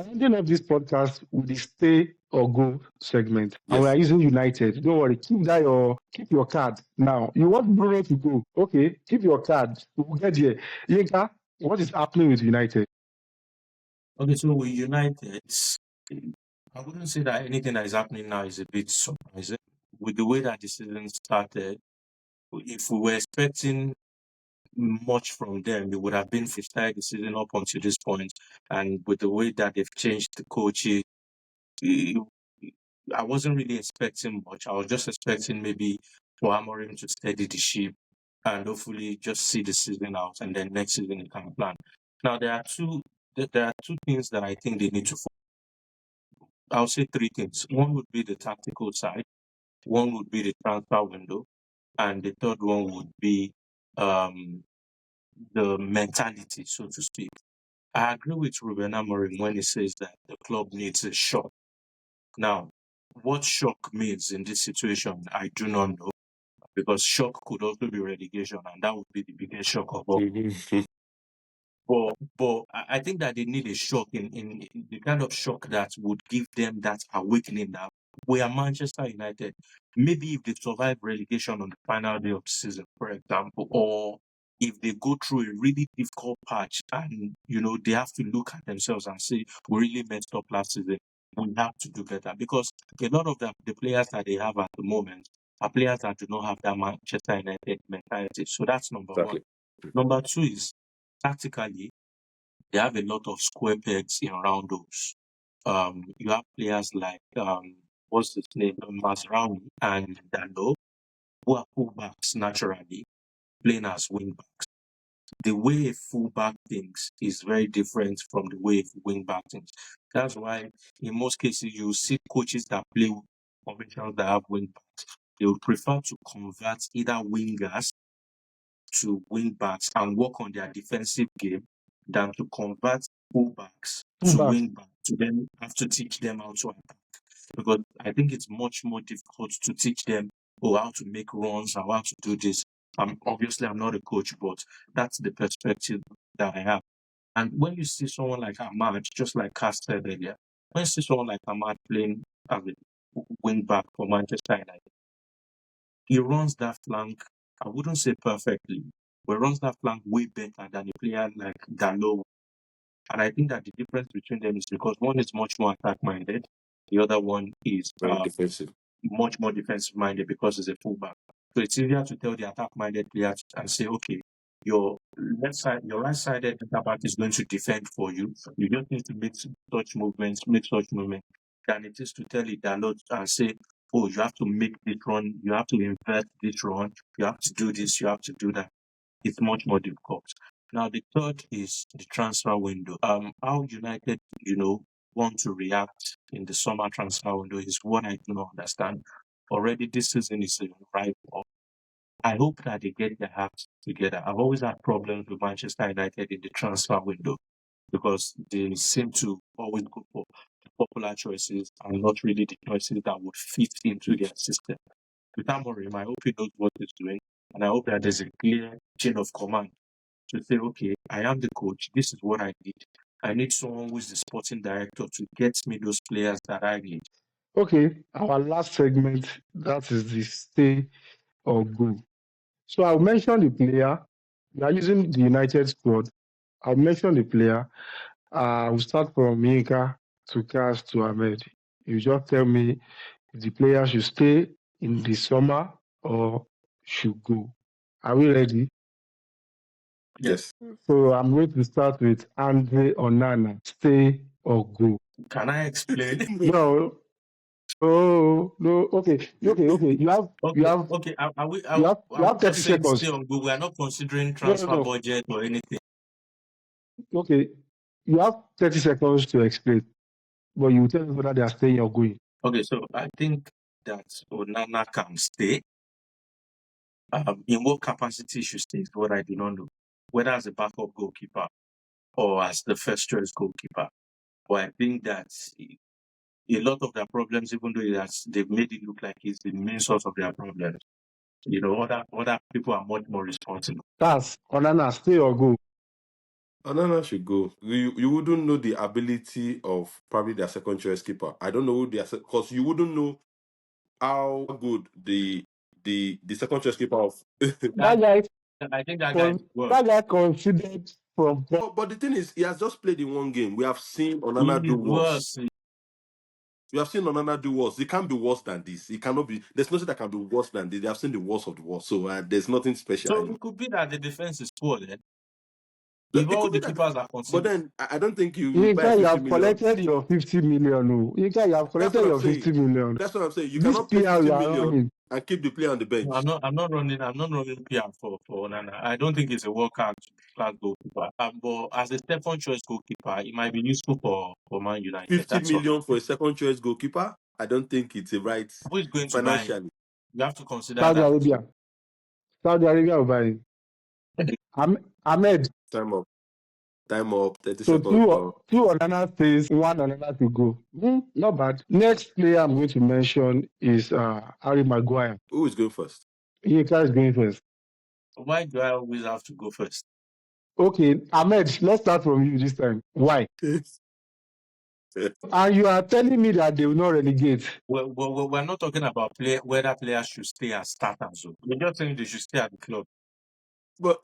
ending up this podcast with the stay or go segment, and we are Yes. using United. Don't worry, keep your card. Now, you want Bruno to go? Okay, keep your card. We'll get there. Yinka, what is happening with United? Okay, so with United, I wouldn't say that anything that is happening now is a bit surprising. With the way that the season started, if we were expecting much from them. It would have been for the season up until this point, and with the way that they've changed the coaches, I wasn't really expecting much. I was just expecting maybe for Amorim to steady the ship and hopefully just see the season out, and then next season he can plan. Now there are two things that I think they need to. I'll say three things. One would be the tactical side. One would be the transfer window, and the third one would be the mentality, so to speak. I agree with Ruben Amorim when he says that the club needs a shock. Now, what shock means in this situation, I do not know, because shock could also be relegation, and that would be the biggest shock of all. But I think that they need a shock in the kind of shock that would give them that awakening that we are Manchester United. Maybe if they survive relegation on the final day of the season, for example, or if they go through a really difficult patch and they have to look at themselves and say, we really messed up last season, we have to do better. Because a lot of the players that they have at the moment are players that do not have that Manchester United mentality. So that's number one. Number two is tactically, they have a lot of square pegs in round holes. You have players like what's his name, Masraoui and Dalo, who are fullbacks naturally, playing as wingbacks. The way a fullback thinks is very different from the way a wingback thinks. That's why, in most cases, you see coaches that play formations that have wingbacks. They would prefer to convert either wingers to wingbacks and work on their defensive game than to convert fullbacks to wingbacks to then have to teach them how to attack. Because I think it's much more difficult to teach them how to make runs and how to do this. Obviously, I'm not a coach, but that's the perspective that I have. And when you see someone like Ahmad, just like Cass said earlier, when you see someone like Ahmad playing as a wingback for Manchester United, he runs that flank, I wouldn't say perfectly, but runs that flank way better than a player like Dalo. And I think that the difference between them is because one is much more attack-minded, the other one is very defensive, much more defensive-minded because he's a fullback. So it's easier to tell the attack-minded players and say, okay, your right-sided back is going to defend for you. You just need to make such movements, than it is to tell it Dalo and say, oh, you have to make this run, you have to invert this run, you have to do this, you have to do that. It's much more difficult. Now, the third is the transfer window. How United, want to react in the summer transfer window is what I do not understand. Already this season is right up. I hope that they get their acts together. I've always had problems with Manchester United in the transfer window because they seem to always go for popular choices and not really the choices that would fit into their system. With Amorim, I hope he knows what he's doing, and I hope that there's a clear chain of command to say, okay, I am the coach, this is what I need. I need someone who is the sporting director to get me those players that I need. Okay, our last segment, that is the stay or go. So I'll mention the player. We are using the United squad. I'll mention the player. We'll start from Yinka to Cass to Ahmed. You just tell me if the player should stay in the summer or should go. Are we ready? Yes. So I'm going to start with Andre Onana. Stay or go? Can I explain? No. Oh no. Okay. You have. Okay. You have 30 just saying seconds. stay on Google. We are not considering transfer budget or anything. Okay. You have 30 seconds to explain, but you tell me whether they are staying or going. Okay, so I think that Onana can stay. In what capacity she stays, what I do not know. Whether as a backup goalkeeper or as the first choice goalkeeper. But I think that a lot of their problems, even though they've made it look like it's the main source of their problems, other people are much more responsible. That's Onana, stay or go? Onana should go. You wouldn't know the ability of probably their second choice keeper. I don't know who because you wouldn't know how good the second choice keeper of that guy. I think that guy that guy considered from. But the thing is, he has just played in one game. We have seen Onana do worse. We have seen Onana do worse. It can't be worse than this. It cannot be. There's nothing that can be worse than this. They have seen the worst of the worst. So there's nothing special. So it could be that the defense is poor then. It If all could be the that. keepers are But conceding, then I don't think you buy Yinka, you 50 have million. collected your 50 million. Oh. Yinka, you have That's collected what I'm your 50 saying. million. That's what I'm saying. You This cannot pay PR 50 you are million running. and keep the player on the bench. I'm not running PR for Onana. I don't think it's a world class goalkeeper. But as a second choice goalkeeper, it might be useful for Man United. 50 That's all. million for a second choice goalkeeper, I don't think it's a right Who is going to buy him? financially. You have to consider Saudi that. Arabia. Saudi Arabia will buy it. Ahmed. Time up. 30 So seconds. two Onana stays, one Onana to go. Not bad. Next player I'm going to mention is Harry Maguire. Who is going first? Yinka is going first. Why do I always have to go first? Okay, Ahmed, let's start from you this time. Why? And you are telling me that they will not relegate. We're not talking about whether players should stay as starters. We're just saying they should stay at the club. But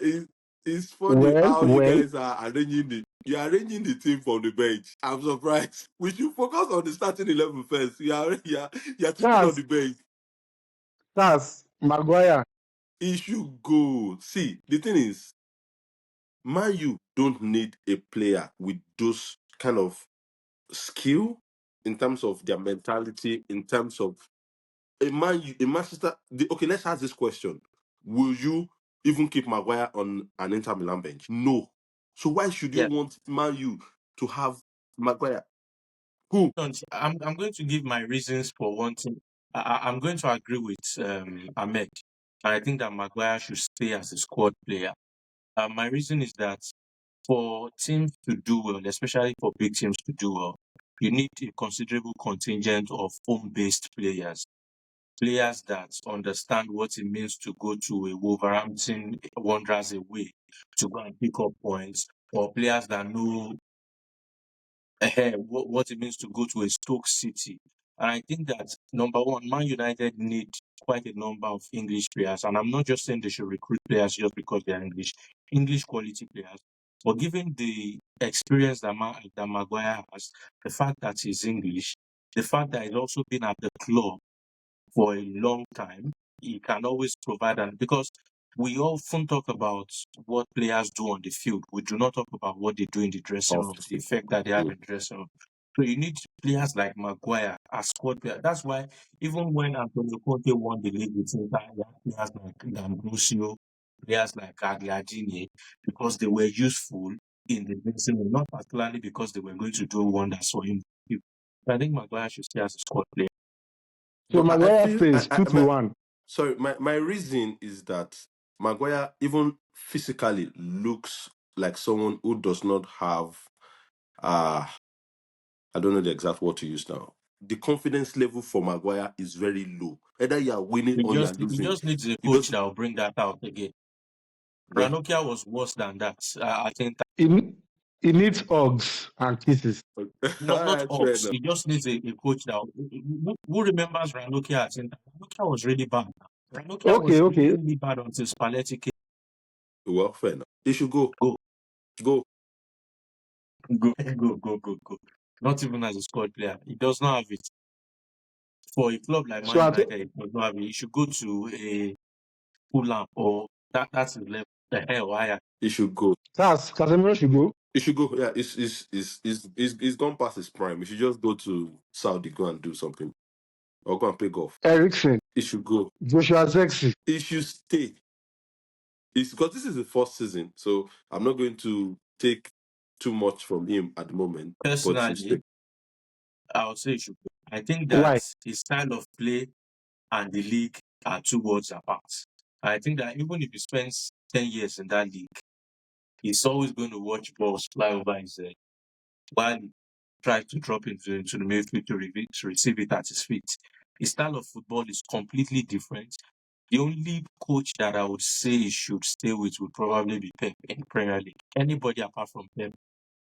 it's funny how you Well, guys are arranging the team from the bench. I'm surprised. We should focus on the starting 11 first. You're sleeping on the bench. that's Maguire. He should go. See, the thing is, Man U don't need a player with those kind of skill in terms of their mentality, in terms of okay, let's ask this question. Will you even keep Maguire on an Inter Milan bench? No. So why should you want Man U to have Maguire? Who? I'm going to give my reasons for wanting. I'm going to agree with Ahmed. I think that Maguire should stay as a squad player. My reason is that for teams to do well, especially for big teams to do well, you need a considerable contingent of home-based players. Players that understand what it means to go to a Wolverhampton Wanderers away to go and pick up points, or players that know what it means to go to a Stoke City. And I think that number one, Man United need quite a number of English players. And I'm not just saying they should recruit players just because they are English quality players. But given the experience that Maguire has, the fact that he's English, the fact that he's also been at the club for a long time, he can always provide. And because we often talk about what players do on the field, we do not talk about what they do in the dressing room, the effect that they have in the dressing room. So you need players like Maguire as squad player. That's why even when Antonio Conte won the league with Inter, he had players like D'Ambrosio, players like Gagliardini, because they were useful in the dressing room, not particularly because they were going to do wonders for him. I think Maguire should stay as a squad player. So But Maguire stays 2-1. Sorry, my reason is that Maguire even physically looks like someone who does not have I don't know the exact word to use now. The confidence level for Maguire is very low. Either you are winning or you are losing. He just needs a coach that will bring that out again. Ranocchia was worse than that. I think He needs hugs and kisses. not Ox. He just needs a coach that who remembers Ranocchia at Inter. Ranocchia was really bad. Ranocchia was really bad until Spalletti came. Well, fair enough. He should go. Go. Not even as a squad player. He does not have it. For a club like Man United, he does not have it. He should go to a Fulham or that's his level. The hell higher. He should go. Casemiro should go. He should go. Yeah, he's gone past his prime. He should just go to Saudi, go and do something. Or go and play golf. Eriksen. He should go. Joshua Zexi. He should stay. It's because this is the first season, so I'm not going to take too much from him at the moment. Personally, I would say he should go. I think that his style of play and the league are 2 worlds apart. I think that even if he spends 10 years in that league, he's always going to watch balls fly over his head while he tries to drop into the midfield to receive it at his feet. His style of football is completely different. The only coach that I would say he should stay with would probably be Pep in the Premier League. Anybody apart from Pep,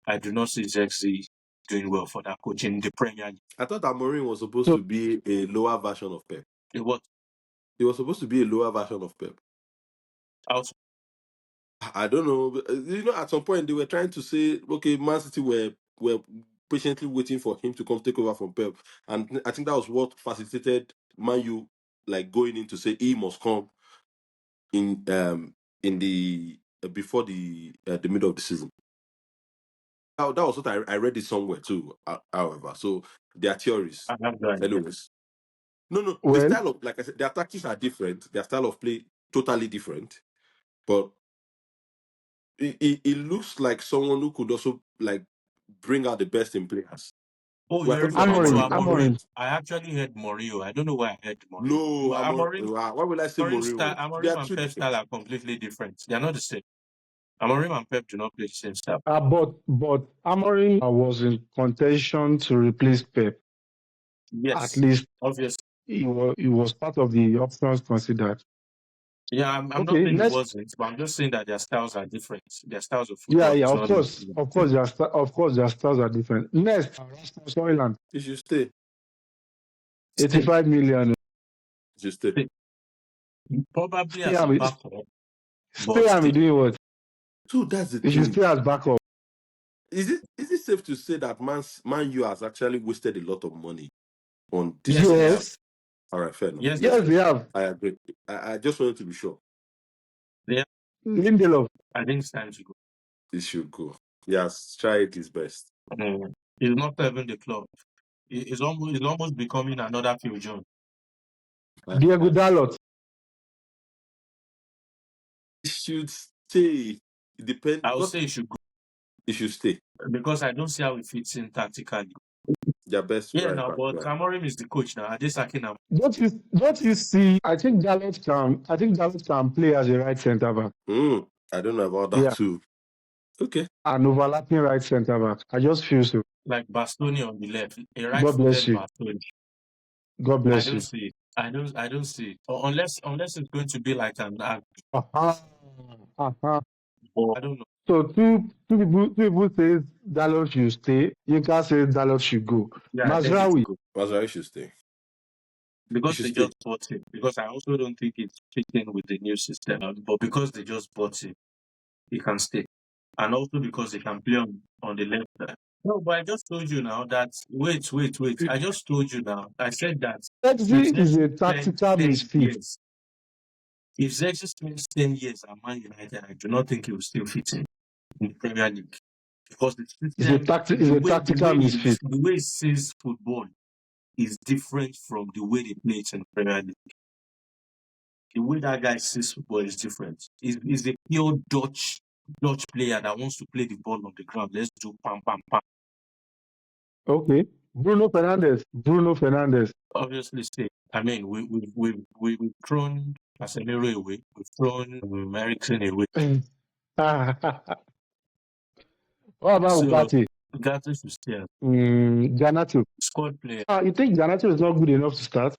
I do not see Zexi doing well for that coach in the Premier League. I thought Amorim was supposed to be a lower version of Pep. What? He was supposed to be a lower version of Pep. Also, I don't know. You know, at some point they were trying to say, okay, Man City were patiently waiting for him to come take over from Pep. And I think that was what facilitated Man U like going in to say he must come in the before the middle of the season. That was what I read it somewhere too. However, so there are theories. I have that. Anyways, no, the Well, style of, like I said, their tactics are different. Their style of play totally different. But it looks like someone who could also like bring out the best in players. Oh, We're you're talking referring about to Amorim, Mourinho. Amorim. Amorim. I actually heard Mourinho. I don't know why I heard Mourinho. No, Amorim, why will I say Mourinho? They Amorim are and two Pep different. style are completely different. They are not the same. Amorim and Pep do not play the same style. But Amorim was in contention to replace Pep. At Yes, least obviously. he was part of the options considered. Yeah, I'm not Okay, saying it next. wasn't, but I'm just saying that their styles are different. Their styles of Yeah, football is of not the course, of course, their styles are different. Next, Rasmus Højlund, You should stay. 85 million. You should stay. Stay. Probably Stay as a am backup, stay but am still. doing what? So that's the He should thing. stay as backup. Is it safe to say that Man U has actually wasted a lot of money on this Yes, they season? have. Yes, All right, fair enough. Yes, yes, they have. I agree. I just wanted to be sure. they have. Lindelof. I think it's time to go. This should go. Yes, try it his best. He's not serving the club. He's almost becoming another Phil Jones. Diego Dalot. He should stay. It depends I would because say he should go he should stay. because I don't see how he fits in tactically. Their best Yeah, right now, back. but Yeah. Amorim is the coach now. Are they sacking him? Don't you see? I think Dalot can play as a right centre back. I don't know about that Yeah, too. Okay. an overlapping right centre back. I just feel so. Like Bastoni on the left, a God bless right-footed you. Bastoni. God I bless don't you. see it. I don't see it. Or unless it's going to be like an act. Uh-huh. Uh-huh. Or I don't know. So two people says Dalot should stay. Yinka says Dalot should go. Yeah, I think it's Mazraoui. good. Mazari should stay. He Because should they stay. just bought him. Because I also don't think it's fitting with the new system. But because they just bought him, he can stay. And also because they can play on the left side. No, but I just told you now that wait. I just told you now. I said that if Zexi is Zexi a spent tactical 10 misfit. years, if Zexi spends 10 years at Man United, I do not think he will still fit in the Premier League. Because the Is a system, tactical misfit. the way he sees football is different from the way they play it in the Premier League. The way that guy sees football is different. He's a pure Dutch player that wants to play the ball on the ground. Let's do pam pam pam. Okay. Bruno Fernandes. Obviously, stay. I mean, we've thrown Casemiro away. We've thrown Eriksen away. What about So Ugarte? Ugarte should stay. Ganacho. Squad player. You think Ganacho is not good enough to start?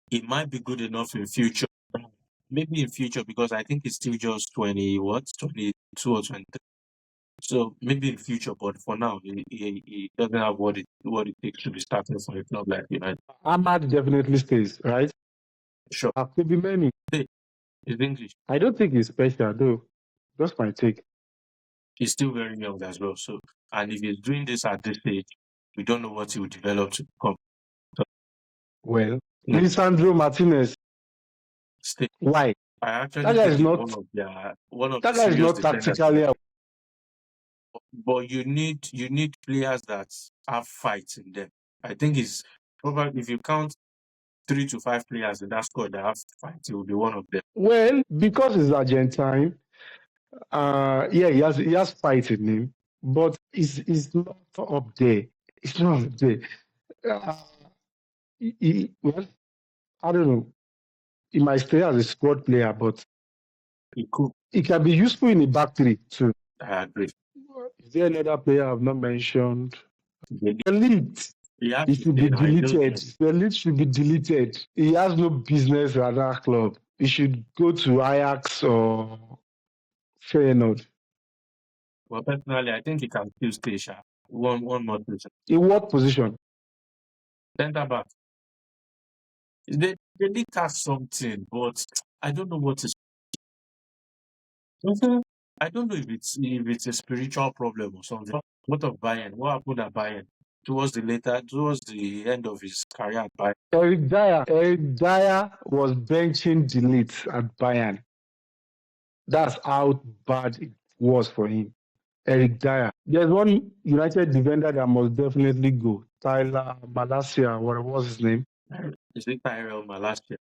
He might be good enough in future. Maybe in future because I think he's still just 22 or 23. So maybe in future, but for now, he doesn't have what it takes to be starting for a club like United. Ahmad definitely stays, right? Sure, Could be many. he's English. I don't think he's special though. Just my take. He's still very young as well. So, and if he's doing this at this stage, we don't know what he will develop to become. Well, No. Lisandro Martinez. Stay. Why? I actually That guy think is he's not. one of That the guy is serious not defenders. tactically. But you need players that have fight in them. I think it's probably if you count 3 to 5 players in that squad that have fight, he will be one of them. Well, because he's Argentine. Yeah, he has fight in him, but he's not up there. It's not up there. Well, I don't know. He might stay as a squad player, but He could. he can be useful in the back three too. I agree. Is there another player I've not mentioned? The Elite. He should be deleted. The elite should be deleted. He has no business at that club. He should go to Ajax or Feyenoord. Well, personally, I think he can still stay sharp. One more position. In what position? Centre back. They did have something, but I don't know what is. I don't know if it's a spiritual problem or something. What of Bayern? What happened at Bayern? Towards the end of his career at Bayern. Eric Dyer was benching delete at Bayern. That's how bad it was for him. Eric Dyer. There's one United defender that must definitely go. Tyler Malacia, what was his name? Is it Tyrell Malacia?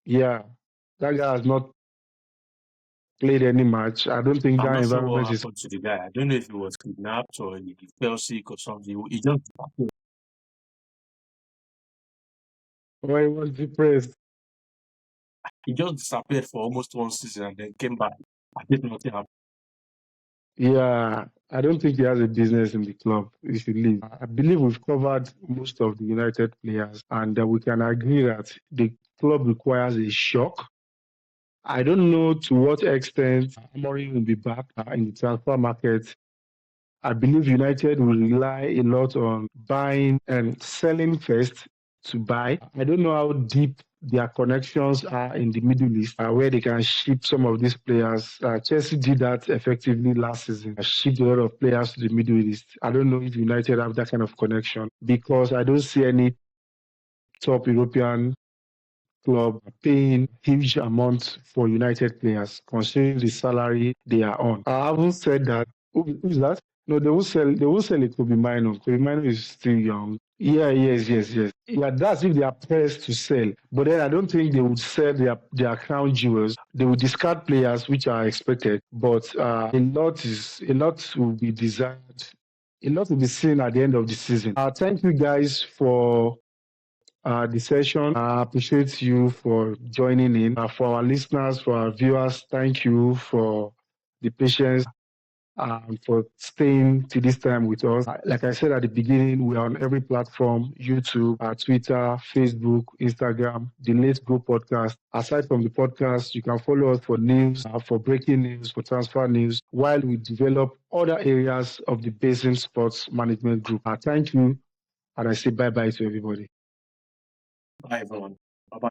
Yeah, that guy has not played any match. I don't think I'm that not sure what environment is. happened to the guy. I don't know if he was kidnapped or he fell sick or something. He just disappeared. Well, he was depressed. He just disappeared for almost one season and then came back. I did nothing happened. Yeah, I don't think he has a business in the club. He should leave. I believe we've covered most of the United players, and we can agree that the club requires a shock. I don't know to what extent Amorim will be back in the transfer market. I believe United will rely a lot on buying and selling first to buy. I don't know how deep their connections are in the Middle East, where they can ship some of these players. Chelsea did that effectively last season, shipped a lot of players to the Middle East. I don't know if United have that kind of connection because I don't see any top European club paying huge amounts for United players, considering the salary they are on. I haven't said that. Who's that? No, they will sell. They will sell it to Minor. Kobe Minor is still young. Yeah, yes. Yeah, that's if they are pressed to sell. But then I don't think they would sell their crown jewels. They will discard players which are expected. But a lot will be desired. A lot will be seen at the end of the season. Thank you guys for the session. I appreciate you for joining in. For our listeners, for our viewers, thank you for the patience and for staying to this time with us. Like I said at the beginning, we are on every platform: YouTube, Twitter, Facebook, Instagram, the Let's Go podcast. Aside from the podcast, you can follow us for news, for breaking news, for transfer news, while we develop other areas of the Basin Sports Management Group. Thank you, and I say bye-bye to everybody. Bye, everyone. Bye-bye.